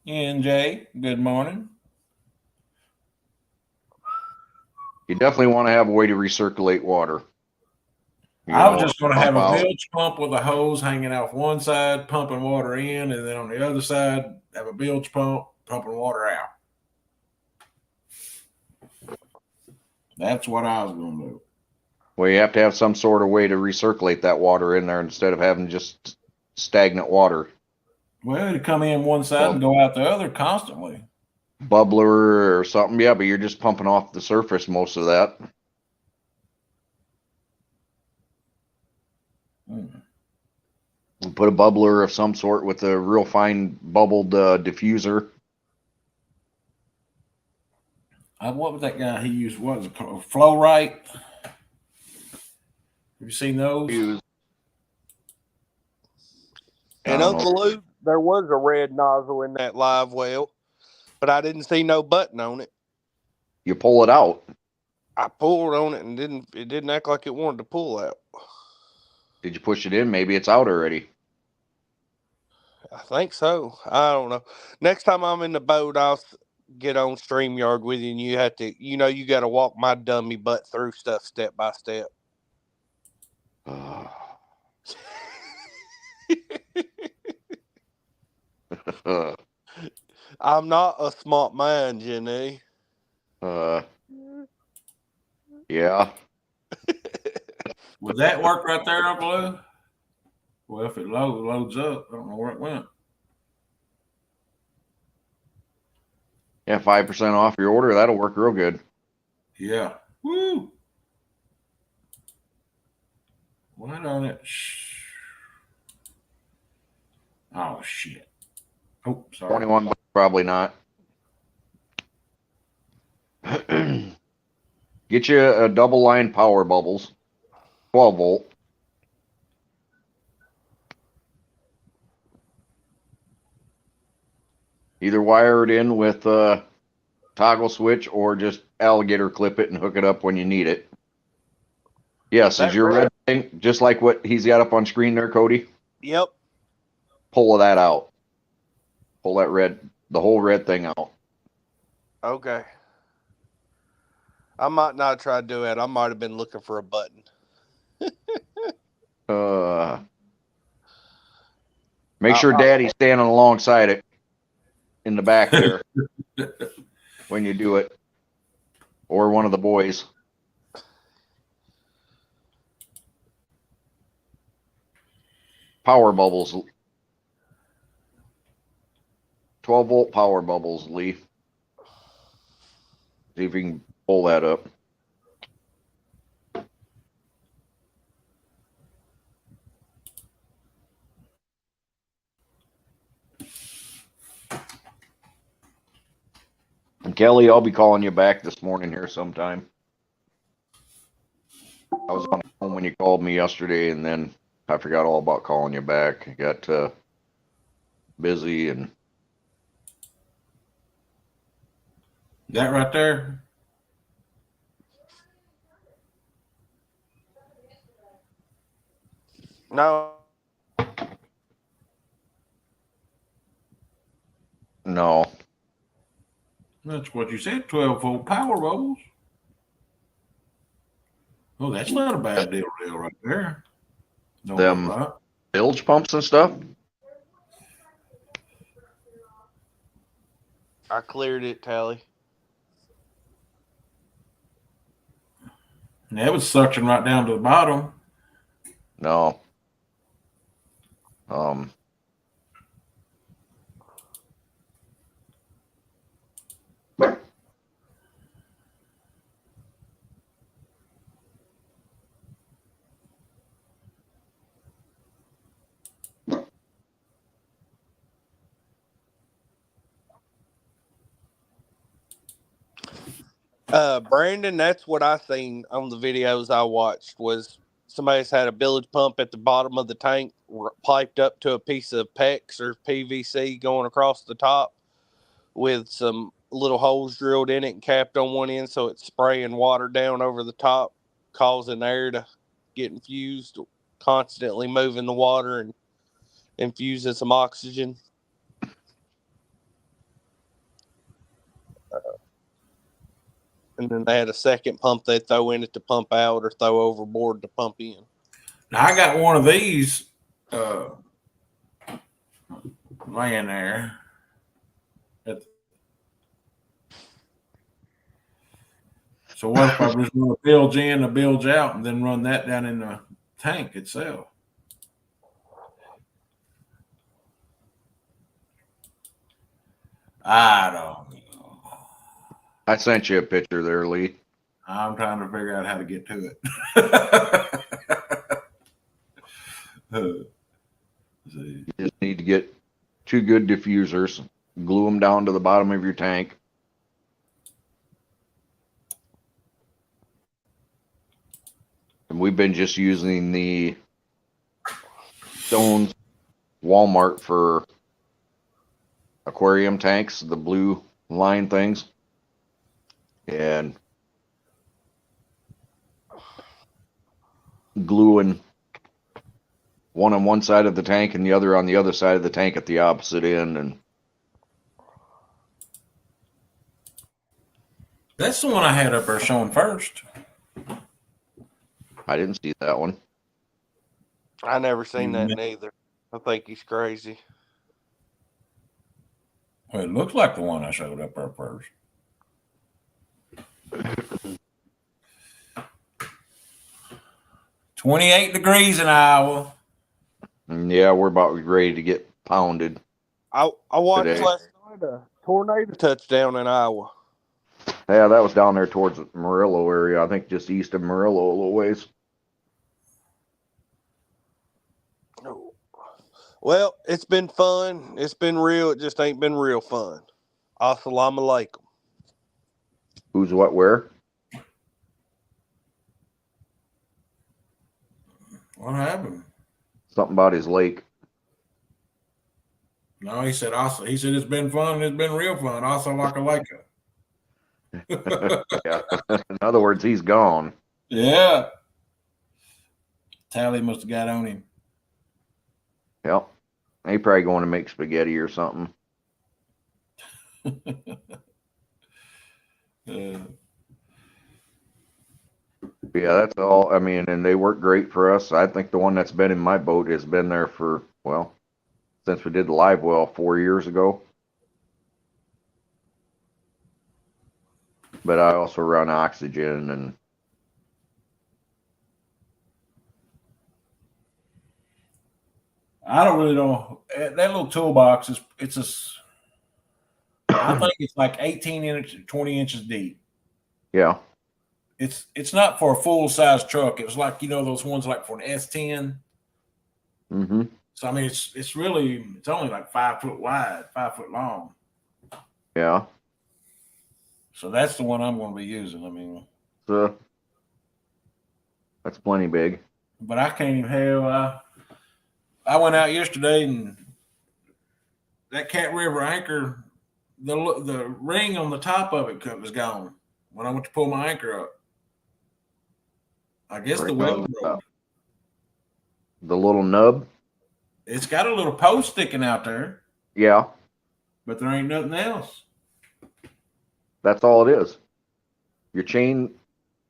NJ, good morning. You definitely want to have a way to recirculate water. I was just going to have a bilge pump with a hose hanging off one side, pumping water in, and then on the other side, have a bilge pump pumping water out. That's what I was going to do. Well, you have to have some sort of way to recirculate that water in there instead of having just stagnant water. Well, it'd come in one side and go out the other constantly. Bubbler or something, yeah, but you're just pumping off the surface most of that. We'll put a bubbler of some sort with a real fine bubbled diffuser. What was that guy he used? What was it called? Flow Right? Have you seen those? And Uncle Lou, there was a red nozzle in that live well, but I didn't see no button on it. You pull it out. I pulled on it and it didn't act like it wanted to pull out. Did you push it in? Maybe it's out already. I think so. I don't know. Next time I'm in the boat, I'll get on StreamYard with you, and you have to, you got to walk my dummy butt through stuff step by step. I'm not a smart man, Jenny. Yeah. Would that work right there, Uncle Lou? Well, if it loads up, I don't know where it went. Yeah, 5% off your order. That'll work real good. Yeah. Woo. Why don't it? Oh, shit. Oh, sorry. 21 bucks, probably not. Get you a double line power bubbles, 12 volt. Either wire it in with a toggle switch or just alligator clip it and hook it up when you need it. Yes, is your red thing just like what he's got up on screen there, Cody? Yep. Pull that out. Pull that the whole red thing out. Okay. I might not try to do it. I might have been looking for a button. Make sure Daddy's standing alongside it in the back there when you do it, or one of the boys. Power bubbles. 12 volt power bubbles, Lee. See if you can pull that up. And Kelly, I'll be calling you back this morning here sometime. I was on the phone when you called me yesterday, and then I forgot all about calling you back. I got busy and. That right there? No. No. That's what you said, 12 volt power bubbles. Oh, that's not a bad deal right there. No, Them right. bilge pumps and stuff? I cleared it, Tally. And that was suction right down to the bottom. No. Brandon, that's what I seen on the videos I watched, was somebody's had a bilge pump at the bottom of the tank piped up to a piece of PEX or PVC going across the top with some little holes drilled in it and capped on one end, so it's spraying water down over the top, causing air to get infused, constantly moving the water and infusing some oxygen. And then they had a second pump they throw in it to pump out or throw overboard to pump in. Now, I got one of these laying there. So what if I just run a bilge in, a bilge out, and then run that down in the tank itself? I don't know. I sent you a picture there, Lee. I'm trying to figure out how to get to it. You just need to get 2 good diffusers, glue them down to the bottom of your tank. And we've been just using the Stone's Walmart for aquarium tanks, the blue line things. and gluing one on one side of the tank and the other on the other side of the tank at the opposite end. And That's the one I had up there showing first. I didn't see that one. I never seen that neither. I think he's crazy. Well, it looks like the one I showed up there first. $28 degrees in Iowa. And yeah, we're about ready to get pounded. I watched Today. last night a tornado touchdown in Iowa. Yeah, that was down there towards the Murillo area. I think just east of Murillo a little ways. Well, it's been fun. It's been real. It just ain't been real fun. Assalamu alaikum. Who's what where? What happened? Something about his lake. No, he said also. He said it's been fun. It's been real fun. Also like a Leica. Yeah. In other words, he's gone. Yeah. Tally must have got on him. Yep. He probably going to make spaghetti or something. Yeah, that's all. I mean, and they work great for us. I think the one that's been in my boat has been there for, well, since we did the live well 4 years ago. But I also run oxygen and I don't really know. That little toolbox is I think it's like 18 inches, 20 inches deep. yeah. It's not for a full size truck. It was like, those ones like for an S10. Mm-hmm. So I mean it's only like 5 foot wide, 5 foot long. Yeah. So that's the one I'm going to be using. I mean, that's plenty big. But I can't even have. I went out yesterday and that Cat River anchor, the ring on the top of it was gone when I went to pull my anchor up. I guess the weld broke. The little nub. It's got a little post sticking out there. Yeah. But there ain't nothing else. That's all it is. Your chain,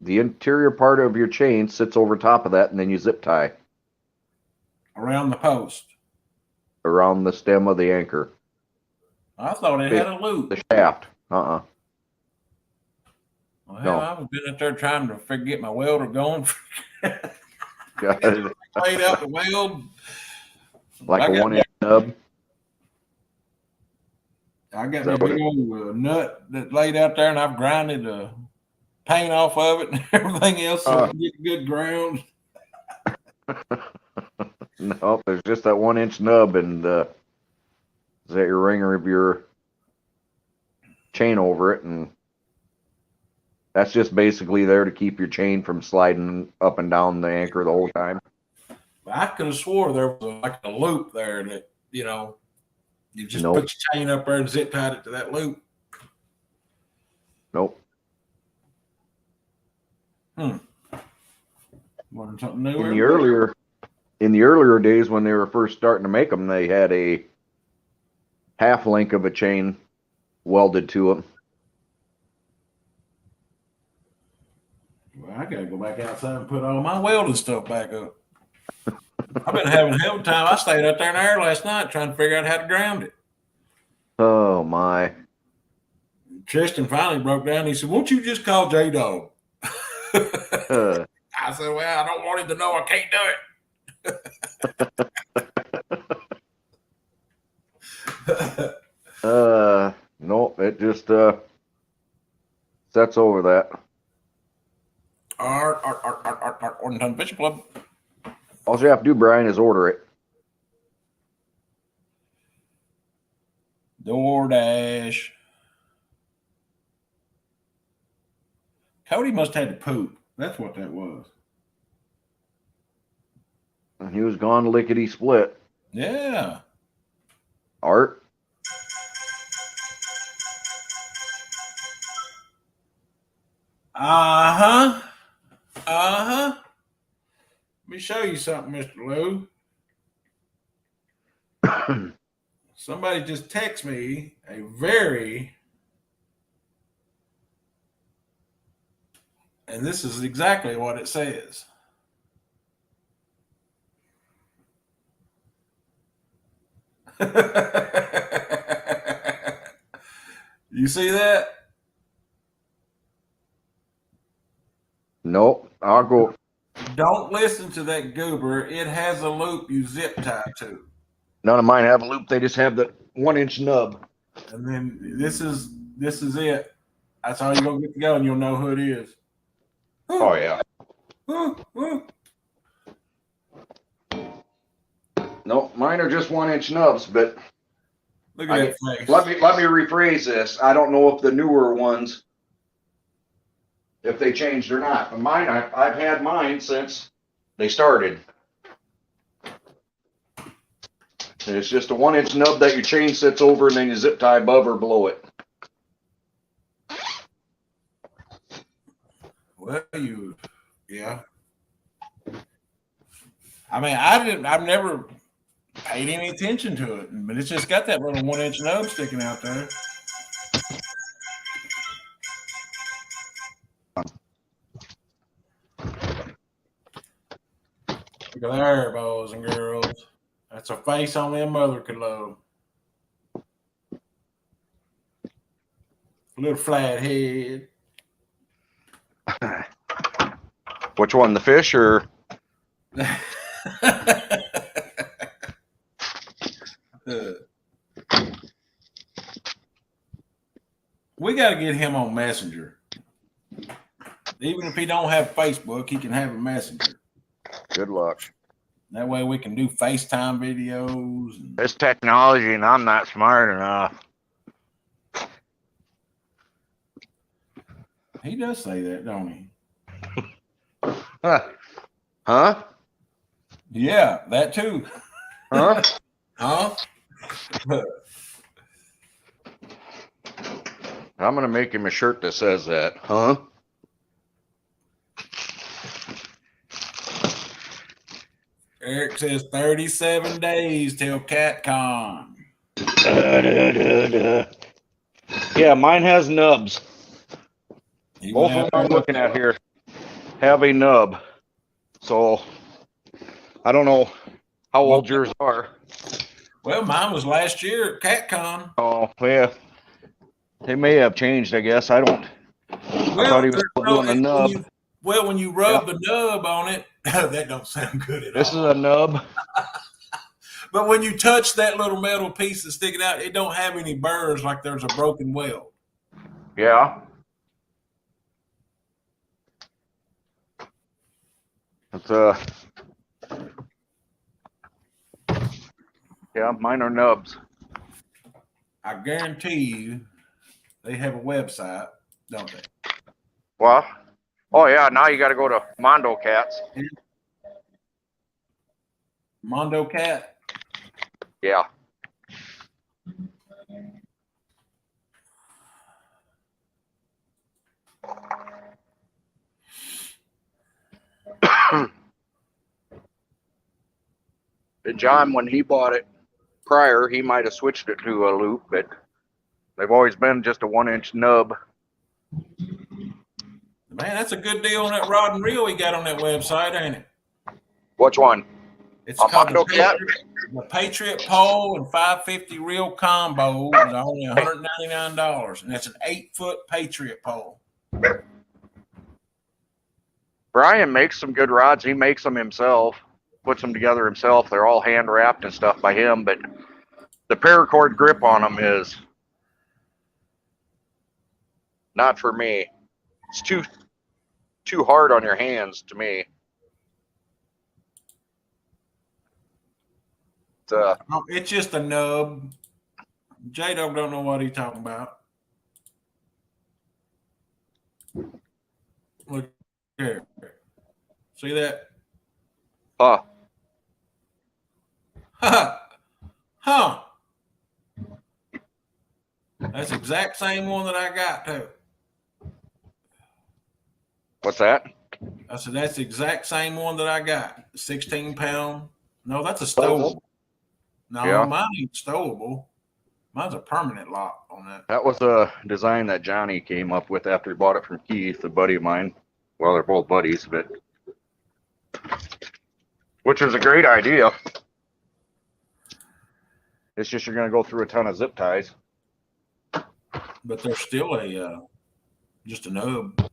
the interior part of your chain sits over top of that, and then you zip tie around the post, around the stem of the anchor. I thought it had a loop. The shaft. Well, hell, no. I was been out there trying to get my welder going. Laid out the weld. Like a 1-inch nub. I got a big old nut that laid out there, and I've grinded the paint off of it and everything else so I can get good ground. No, there's just that 1-inch nub, and is that your ringer of your chain over it, and that's just basically there to keep your chain from sliding up and down the anchor the whole time. I could have swore there was like a loop there that, you just put your chain up there and zip tied it to that loop. Nope. Learn something new. In the earlier days when they were first starting to make them, they had a half link of a chain welded to them. Well, I gotta go back outside and put all my welding stuff back up. I've been having a hell of a time. I stayed out there in the air last night trying to figure out how to ground it. Oh my! Tristan finally broke down. He said, "Won't you just call J-Dog?" I said, "Well, I don't want him to know I can't do it." Nope. It just sets over that. Orton Fishing Club. All you have to do, Brian, is order it. DoorDash. Cody must have had to poop. That's what that was. And he was gone lickety split. Yeah. Art. Uh-huh. Uh-huh. Let me show you something, Mr. Lou. Somebody just text me a and this is exactly what it says. You see that? Nope. I'll go. Don't listen to that goober. It has a loop you zip tie to. None of mine have a loop. They just have the 1-inch nub. And then this is it. That's all you're gonna get to go, and you'll know who it is. Oh yeah. Nope. Mine are just 1-inch nubs, but Look at that face. let me rephrase this. I don't know if the newer ones, if they changed or not. But mine, I've had mine since they started. And it's just a 1-inch nub that your chain sits over, and then you zip tie above or below it. Well, yeah. I mean, I've never paid any attention to it, but it's just got that little 1-inch nub sticking out there. Look at there, boys and girls. That's a face only a mother could love. A little flat head. Which one, the fish or? We got to get him on Messenger. Even if he don't have Facebook, he can have a Messenger. Good luck. That way we can do FaceTime videos. It's technology, and I'm not smart enough. He does say that, don't he? Huh? Yeah, that too. Huh? Huh? I'm gonna make him a shirt that says that. Huh? Eric says 37 days till CatCon. Yeah, mine has nubs. He Both went of out them I'm there looking at here have a nub. So I don't know how old yours are. Well, mine was last year at CatCon. Oh, yeah. They may have changed, I guess. I thought he was still doing the nub. When you rub the nub on it, that don't sound good at all. This is a nub. But when you touch that little metal piece that's sticking out, it don't have any burrs like there's a broken weld. Yeah. It's yeah, mine are nubs. I guarantee you they have a website, don't they? Well, oh yeah, now you got to go to Mondo Cats. Mondo Cat? Yeah. John, when he bought it prior, he might have switched it to a loop, but they've always been just a 1-inch nub. Man, that's a good deal on that rod and reel he got on that website, ain't it? Which one? It's A called Mondo Cat? the Patriot Pole and 550 reel combo is only $199, and that's an 8-foot Patriot pole. Brian makes some good rods. He makes them himself, puts them together himself. They're all hand wrapped and stuff by him, but the paracord grip on them is not for me. It's too hard on your hands to me. It's just a nub. J-Dog don't know what he's talking about. Look here. See that? Huh. Huh. That's the exact same one that I got too. What's that? I said, that's the exact same one that I got. 16-pound. No, that's a stowable. No, Yeah. mine ain't stowable. Mine's a permanent lock on that. That was a design that Johnny came up with after he bought it from Keith, a buddy of mine. Well, they're both buddies, but which is a great idea. It's just you're going to go through a ton of zip ties. But there's still just a nub.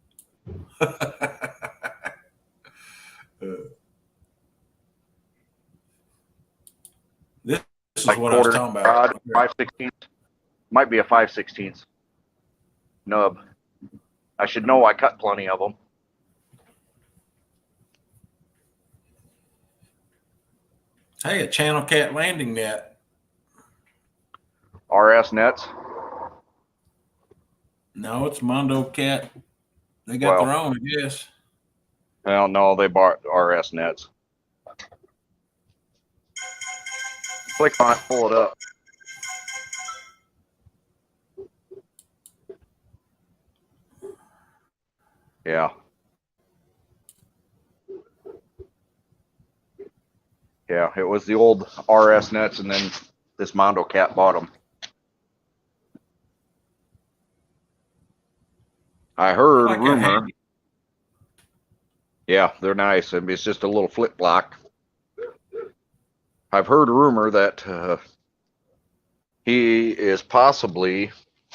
This is Like what I was talking about. 5/16. Might be a 5/16 nub. I should know. I cut plenty of them. Hey, a channel cat landing net. RS nets. No, it's Mondo Cat. They got their own, I guess. Well, no, they bought RS nets. Click on it, pull it up. Yeah. Yeah, it was the old RS nets, and then this Mondo Cat bought them. I heard a rumor. Yeah, they're nice. I mean, it's just a little flip block. I've heard a rumor that he is possibly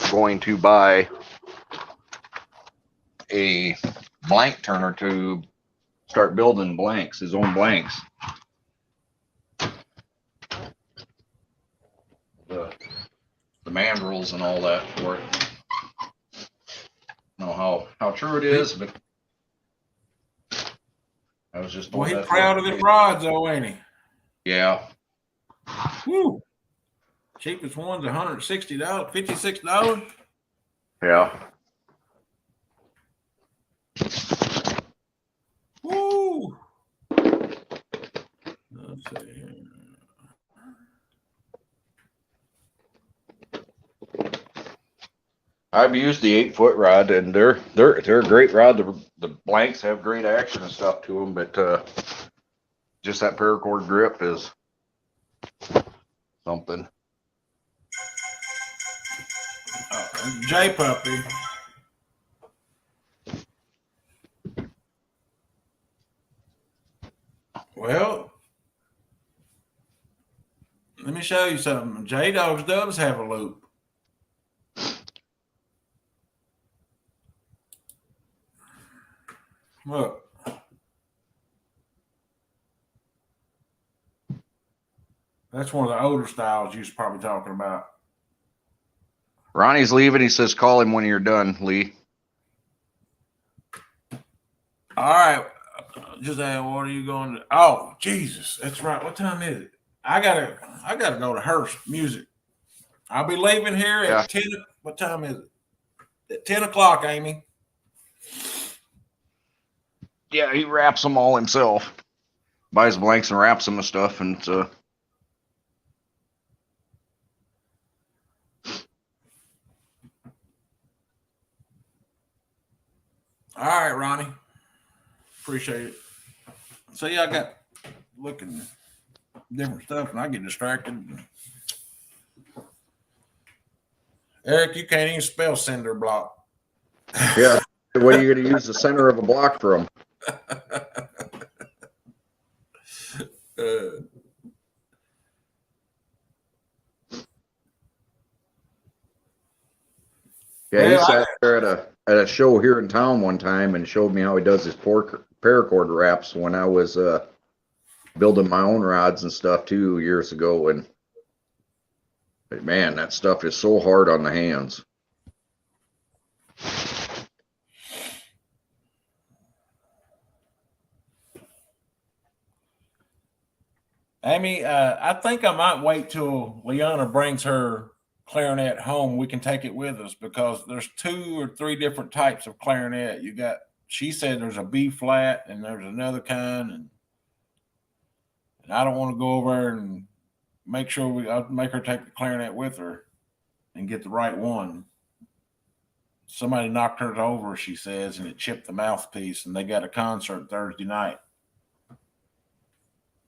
going to buy a blank turner to start building blanks, his own blanks. The mandrels and all that for it. I don't know how true it is, but I was just. Well, he's proud of them rods, though, ain't he? Yeah. Woo. Cheapest one's $160, $56. Yeah. Woo. Let's see here. I've used the 8-foot rod, and they're a great rod. The blanks have great action and stuff to them, but just that paracord grip is something. J Puppy. Well, let me show you something. J Dogs does have a loop. Look. That's one of the older styles you was probably talking about. Ronnie's leaving. He says, call him when you're done, Lee. All right. Just what are you going to? Oh, Jesus. That's right. What time is it? I gotta go to Hearst Music. I'll be leaving here at 10. What time is it? At 10 o'clock, Amy. Yeah, he wraps them all himself. Buys blanks and wraps them and stuff, and all right, Ronnie. Appreciate it. So yeah, I got looking different stuff, and I get distracted. Eric, you can't even spell cinder block. yeah. What are you going to use the center of a block from? Yeah, he sat there at a show here in town one time and showed me how he does his paracord wraps when I was building my own rods and stuff 2 years ago. And man, that stuff is so hard on the hands. Amy, I think I might wait till Liana brings her clarinet home. We can take it with us because there's 2 or 3 different types of clarinet. She said there's a B flat and there's another kind, and I don't want to go over there and I'll make her take the clarinet with her and get the right one. somebody knocked hers over, she says, and it chipped the mouthpiece, and they got a concert Thursday night.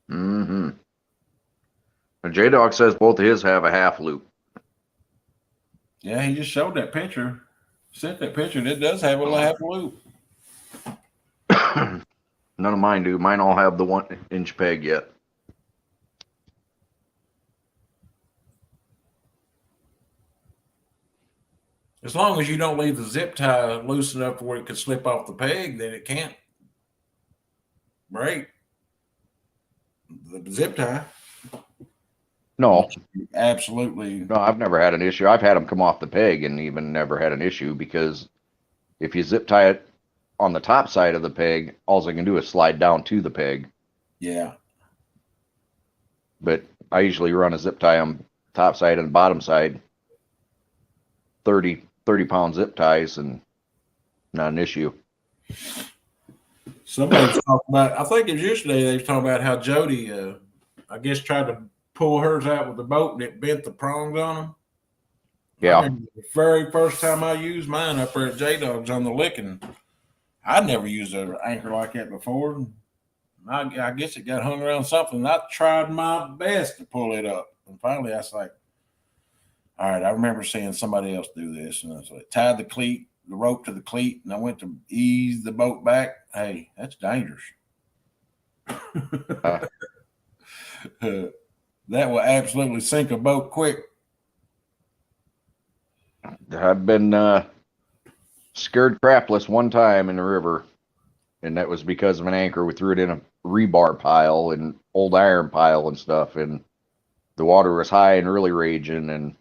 Mm-hmm. And J-Dog says both of his have a half loop. Yeah, he just showed that picture. Sent that picture, and it does have a little half loop. None of mine do. Mine all have the 1-inch peg yet. As long as you don't leave the zip tie loose enough to where it could slip off the peg, then it can't break. The zip tie. No. Absolutely. No, I've never had an issue. I've had them come off the peg and even never had an issue, because if you zip tie it on the top side of the peg, all I can do is slide down to the peg. Yeah. But I usually run a zip tie on top side and bottom side, 30 pound zip ties, and not an issue. Somebody was talking about, I think it was yesterday, they was talking about how Jody, I guess, tried to pull hers out with the boat and it bent the prongs on them. Yeah. I remember the very first time I used mine up there at J-Dog's on the licking, I'd never used an anchor like that before. I guess it got hung around something. I tried my best to pull it up. And finally I was like, all right, I remember seeing somebody else do this. And I was like, tied the rope to the cleat, and I went to ease the boat back. Hey, that's dangerous. That will absolutely sink a boat quick. I've been scared crapless one time in the river, and that was because of an anchor. We threw it in a rebar pile and old iron pile and stuff, and the water was high and really raging, and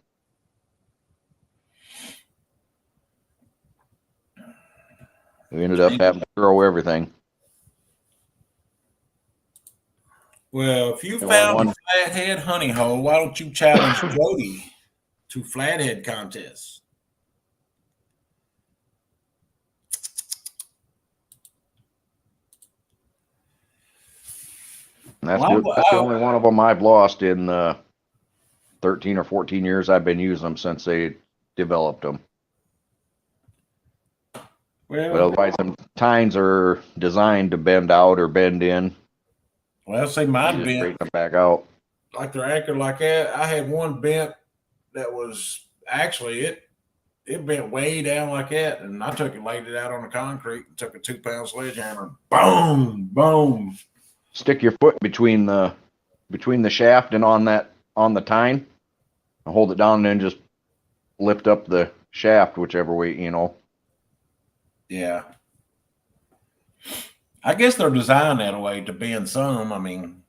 we ended up having to throw everything. Well, if you found a flathead honey hole, why don't you challenge Jody to flathead contests? And that's the only one of them I've lost in the 13 or 14 years I've been using them since they developed them. Well, but otherwise, them tines are designed to bend out or bend in. Well, say mine bent. Straighten them back out. Like they're anchored like that. I had one bent that was actually it bent way down like that, and I took it, laid it out on the concrete, and took a 2-pound sledgehammer, boom, boom. Stick your foot between the shaft and on the tine, and hold it down, and then just lift up the shaft whichever way, Yeah. I guess they're designed that way to bend some. I mean,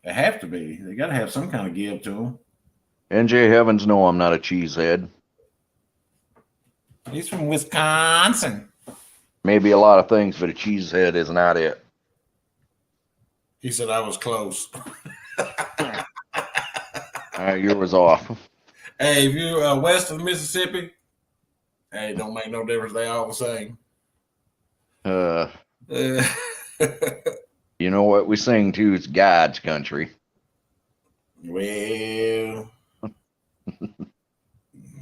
they have to be. They got to have some kind of give to them. NJ Heavens, no, I'm not a cheesehead. He's from Wisconsin. Maybe a lot of things, but a cheesehead is not it. He said I was close. Yours was off. Hey, if you're west of the Mississippi, hey, don't make no difference. They all the same. You know what we sing to? It's God's country. Well,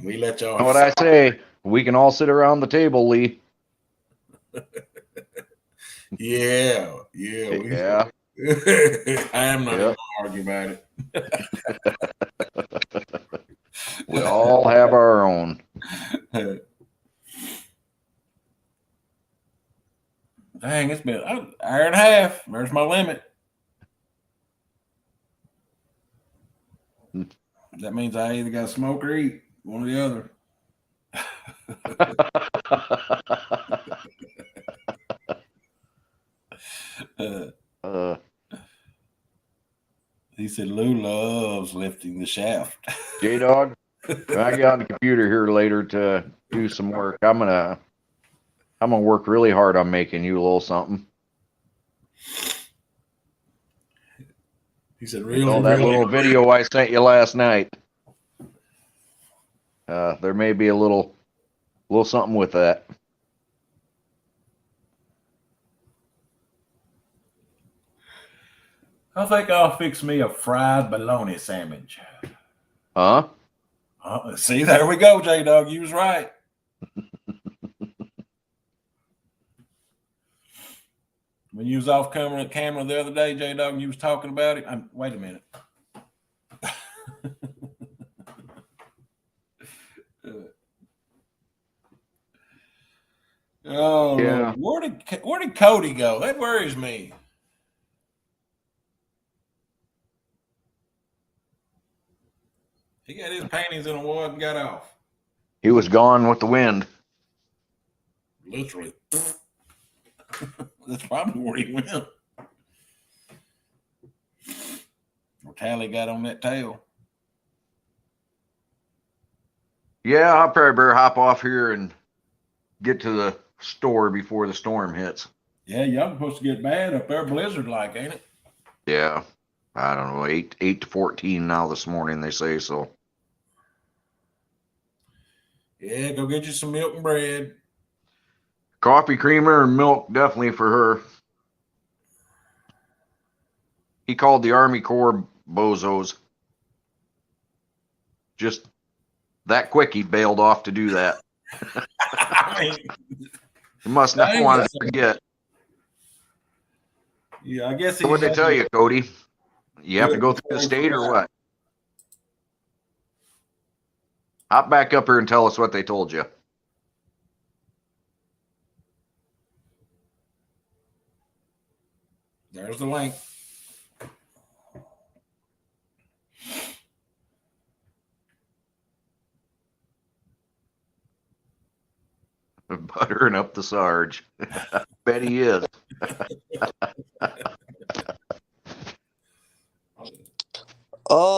we let y'all. You know what I say? We can all sit around the table, Lee. Yeah. Yeah. I am not even argue about it. We all have our own. Dang, it's been an hour and a half. There's my limit. That means I either got to smoke or eat, one or the other. He said Lou loves lifting the shaft. J-Dog, when I get on the computer here later to do some work, I'm gonna work really hard on making you a little something. He said, "Really, that little video I sent you last night. There may be a little something with that." I think I'll fix me a fried bologna sandwich. Huh? See, there we go, J-Dog. You was right. When you was off camera the other day, J Dog, and you was talking about it. Wait a minute. Oh Yeah. Lord. Where did Cody go? That worries me. He got his panties in a wad and got off. He was gone with the wind. Literally. That's probably where he went. Or Tally got on that tail. Yeah, I'll probably better hop off here and get to the store before the storm hits. Yeah, y'all supposed to get bad up there, blizzard like, ain't it? Yeah. I don't know, 8 to 14 now this morning, they say, so. Yeah, go get you some milk and bread. Coffee creamer and milk, definitely for her. He called the Army Corps bozos. Just that quick, he bailed off to do that. I mean, He must not want to forget. Yeah, I guess. What they tell you, Cody? You have to go through the state or what? Hop back up here and tell us what they told you. There's the link. Buttering up the Sarge. Bet he is.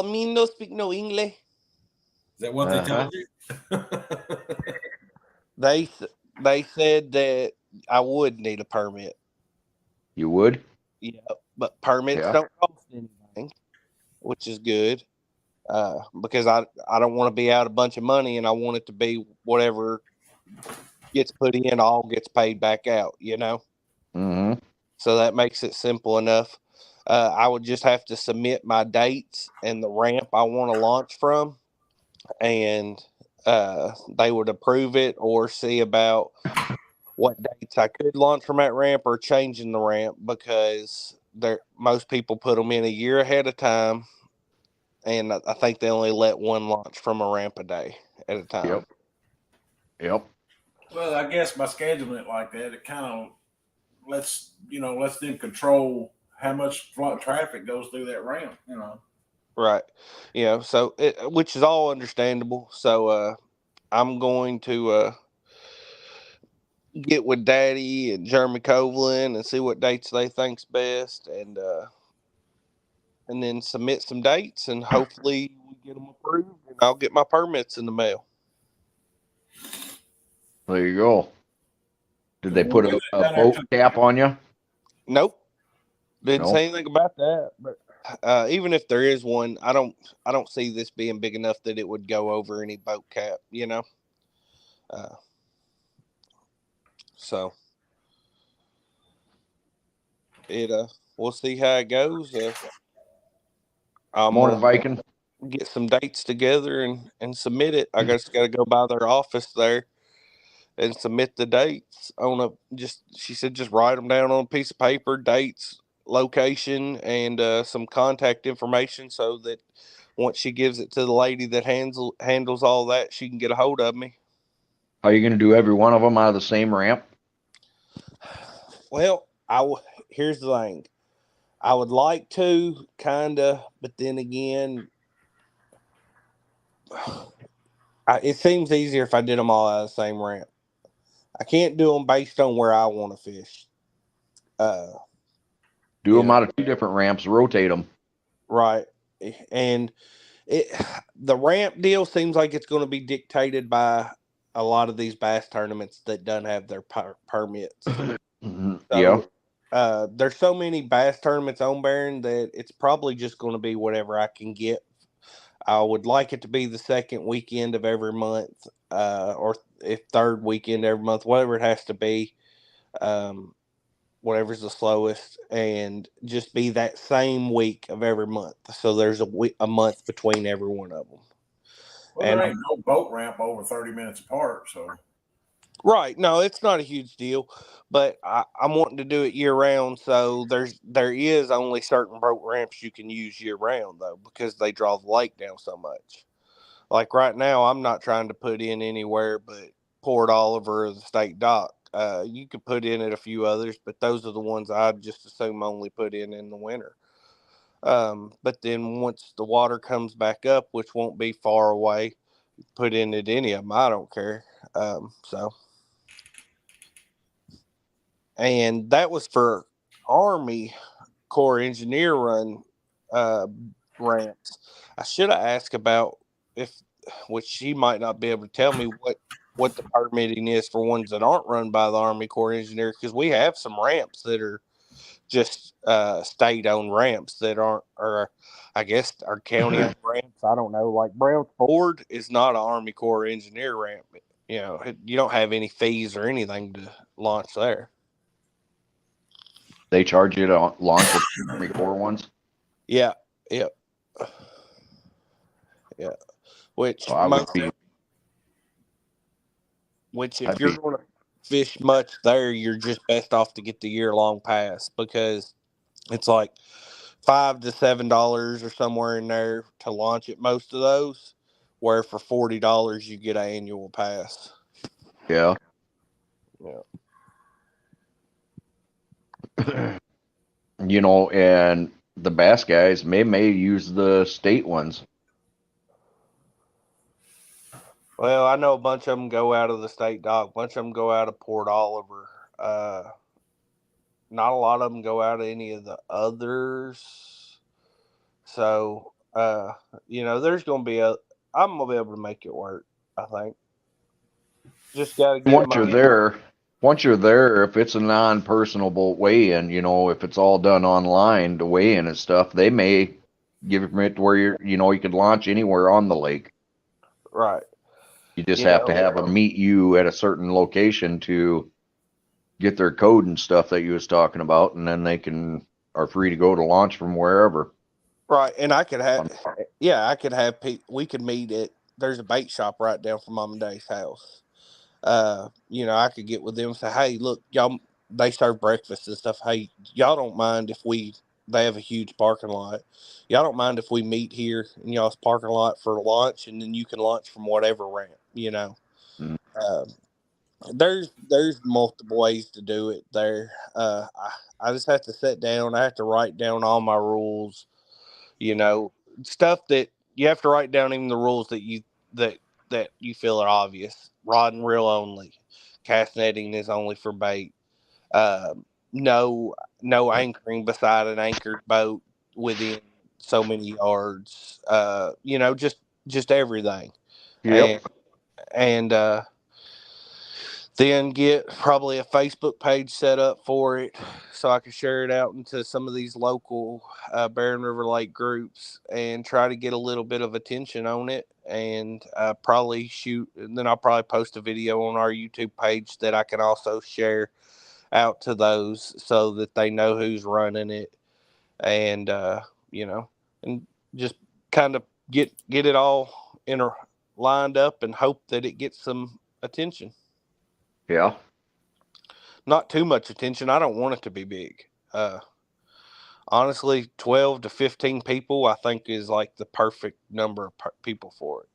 Me no speak no English. Is that what they told you? They said that I would need a permit. You would? Yeah, but permits don't cost anything, which is good. Because I don't want to be out a bunch of money, and I want it to be whatever gets put in all gets paid back out, you know? Mm-hmm. So that makes it simple enough. I would just have to submit my dates and the ramp I want to launch from, and they would approve it or see about what dates I could launch from that ramp or changing the ramp, because most people put them in a year ahead of time, and I think they only let one launch from a ramp a day at a time. Yep. Well, I guess by scheduling it like that, it kind of lets them control how much traffic goes through that ramp, you know. Right. So which is all understandable. So I'm going to get with Daddy and Jeremy Coveland and see what dates they think's best, and then submit some dates, and hopefully we get them approved, and I'll get my permits in the mail. There you go. Did they put a boat cap on you? Nope. Didn't say anything about that. But even if there is one, I don't see this being big enough that it would go over any boat cap, you know. So we'll see how it goes. I'm Morning, gonna Viking. get some dates together and submit it. I just got to go by their office there and submit the dates on she said just write them down on a piece of paper, dates, location, and some contact information, so that once she gives it to the lady that handles all that, she can get a hold of me. Are you going to do every one of them out of the same ramp? Well, here's the thing. I would like to, kind of, but then again, it seems easier if I did them all out of the same ramp. I can't do them based on where I want to fish. Do them out of two different ramps, rotate them. Right. And the ramp deal seems like it's going to be dictated by a lot of these bass tournaments that don't have their permits. Yeah. There's so many bass tournaments on Barron that it's probably just going to be whatever I can get. I would like it to be the second weekend of every month, or if third weekend every month, whatever it has to be, whatever's the slowest, and just be that same week of every month. So there's a month between every one of them. Well, there ain't no boat ramp over 30 minutes apart, so. Right. No, it's not a huge deal, but I'm wanting to do it year round. So there is only certain boat ramps you can use year round though, because they draw the lake down so much. Like right now, I'm not trying to put in anywhere but Port Oliver or the State Dock. You could put in at a few others, but those are the ones I'd just assume only put in the winter. But then once the water comes back up, which won't be far away, put in at any of them. I don't care. So, and that was for Army Corps engineer run uh, ramps. I should have asked about if, which she might not be able to tell me what the permitting is for ones that aren't run by the Army Corps engineer, because we have some ramps that are just state-owned ramps that aren't, or I guess are county-owned ramps. I don't know. Like Brown's Ford is not an Army Corps engineer ramp. You know, you don't have any fees or anything to launch there. They charge you to launch at the Army Corps ones. Yeah, yeah, yeah. Which So I would be. which if I'd you're be. going to fish much there, you're just best off to get the year-long pass, because it's like $5 to $7 or somewhere in there to launch at most of those, where for $40 you get an annual pass. Yeah. Yeah. You know, and the bass guys may use the state ones. Well, I know a bunch of them go out of the State Dock. A bunch of them go out of Port Oliver. Not a lot of them go out of any of the others. So, there's going to be I'm going to be able to make it work, I think. Just got to get Once you're there, if it's a non-personable weigh-in, you know, if it's all done online, the weigh-in and stuff, they may give you permit to where you could launch anywhere on the lake. right. You just have to have them meet you at a certain location to get their code and stuff that you was talking about, and then they are free to go to launch from wherever. Right, and I could have we could meet at, there's a bait shop right down from Mom and Dad's house. I could get with them and say, hey, look, y'all, they serve breakfast and stuff. Hey, y'all don't mind if they have a huge parking lot. Y'all don't mind if we meet here in y'all's parking lot for lunch, and then you can launch from whatever ramp, Mm. Um, there's multiple ways to do it there. I just have to sit down. I have to write down all my rules, you know, stuff that you have to write down, even the rules that that you feel are obvious. Rod and reel only. Cast netting is only for bait. No, no anchoring beside an anchored boat within so many yards. Just everything. Yep. And then get probably a Facebook page set up for it, so I can share it out into some of these local Barren River Lake groups and try to get a little bit of attention on it. And then I'll probably post a video on our YouTube page that I can also share out to those, so that they know who's running it. And and just kind of get it all lined up and hope that it gets some attention. Yeah. Not too much attention. I don't want it to be big. Honestly, 12 to 15 people, I think, is like the perfect number of people for it.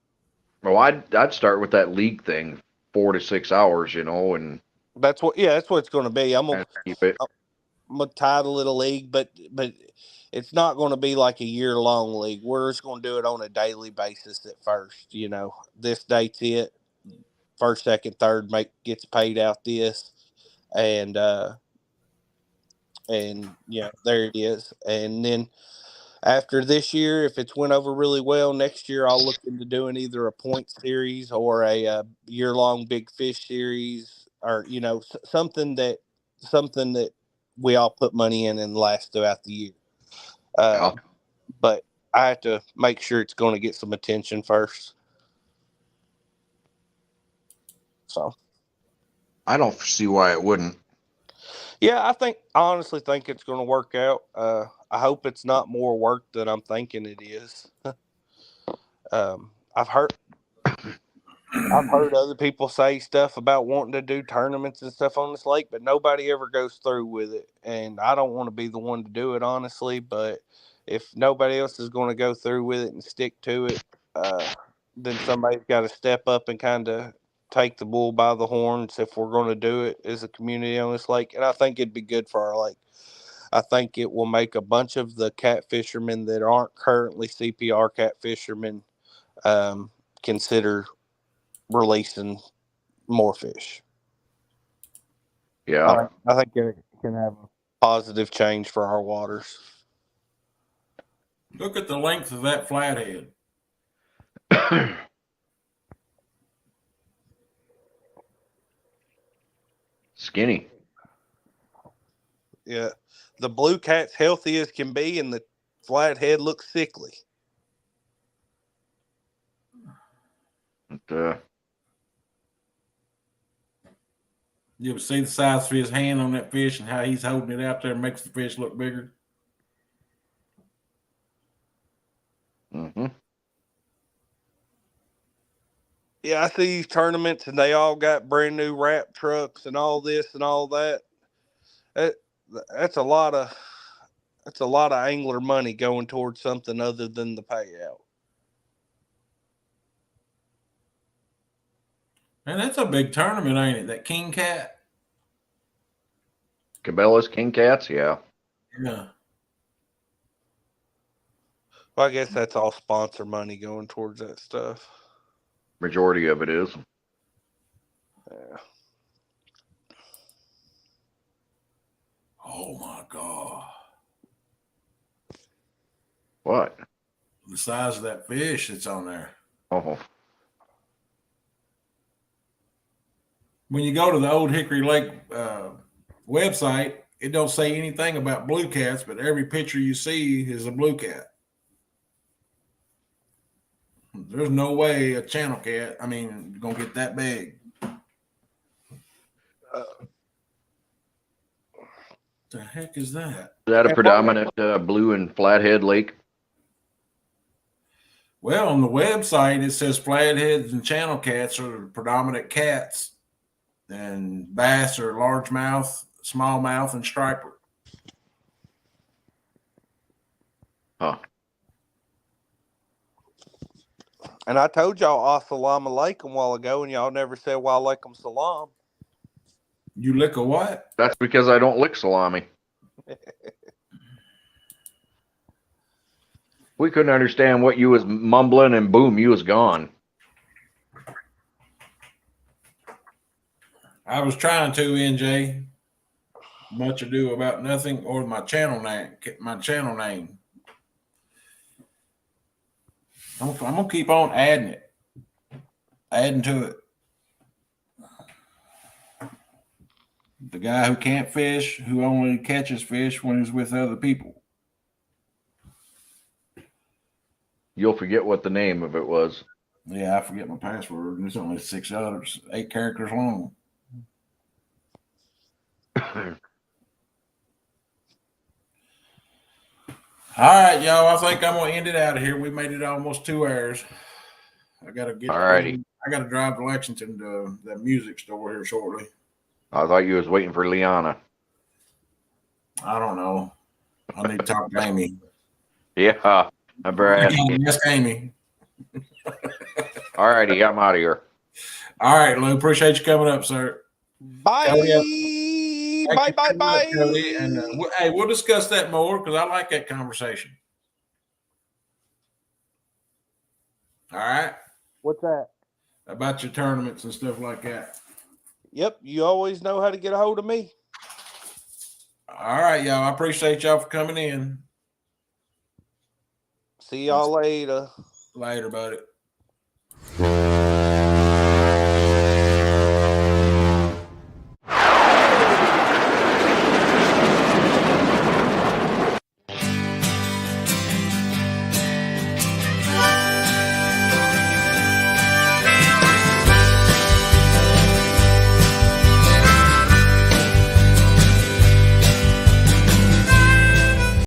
Well, I'd start with that league thing, 4 to 6 hours, and That's what it's going to be. keep it. I'm gonna title it a league, but it's not going to be like a year long league. We're just going to do it on a daily basis at first. This date's it. First, second, third gets paid out this, and there it is. And then after this year, if it's went over really well, next year I'll look into doing either a point series or a year-long big fish series, or something that we all put money in and lasts throughout the year. Yeah. But I have to make sure it's going to get some attention first. So I don't see why it wouldn't. yeah, I honestly think it's going to work out. I hope it's not more work than I'm thinking it is. I've heard I've heard other people say stuff about wanting to do tournaments and stuff on this lake, but nobody ever goes through with it. And I don't want to be the one to do it, honestly. But if nobody else is going to go through with it and stick to it, then somebody's got to step up and kind of take the bull by the horns if we're going to do it as a community on this lake. And I think it'd be good for our lake. I think it will make a bunch of the cat fishermen that aren't currently CPR cat fishermen consider releasing more fish. Yeah. I think it can have a positive change for our waters. Look at the length of that flathead. Skinny. Yeah. The blue cat's healthy as can be, and the flathead looks sickly. But, You ever see the size of his hand on that fish and how he's holding it out there makes the fish look bigger? mm-hmm. Yeah, I see these tournaments, and they all got brand new wrap trucks and all this and all that. That's a lot of angler money going towards something other than the payout. Man, that's a big tournament, ain't it? That King Cat. Cabela's King Cats, yeah. Yeah. Well, I guess that's all sponsor money going towards that stuff. Majority of it is. Yeah. Oh my God. What? The size of that fish that's on there. Oh, When you go to the Old Hickory Lake website, it don't say anything about blue cats, but every picture you see is a blue cat. There's no way a channel cat, gonna get that big. The heck is that? is that a predominant blue and flathead lake? Well, on the website, it says flatheads and channel cats are the predominant cats, and bass are largemouth, smallmouth, and striper. Huh. And I told y'all assalamu alaikum a while ago, and y'all never said wa alaikum salam. You lick a what? That's because I don't lick salami. We couldn't understand what you was mumbling, and boom, you was gone. I was trying to, NJ. Much ado about nothing, or my channel name. I'm gonna keep on adding to it. The guy who can't fish, who only catches fish when he's with other people. You'll forget what the name of it was. Yeah, I forget my password, and it's only 8 characters long. All right, y'all. I think I'm gonna end it out of here. We made it almost 2 hours. I gotta get. Alrighty. I gotta drive to Lexington to the music store here shortly. I thought you was waiting for Liana. I don't know. I need to talk to Amy. Yeah, I better ask you. Ask Amy. Alrighty, I'm out of here. All right, Lou. Appreciate you coming up, sir. Bye. Bye. Much, Cody. And hey, we'll discuss that more because I like that conversation. All right. What's that? About your tournaments and stuff like that. Yep, you always know how to get a hold of me. All right, y'all. I appreciate y'all for coming in. See y'all later. Later, buddy.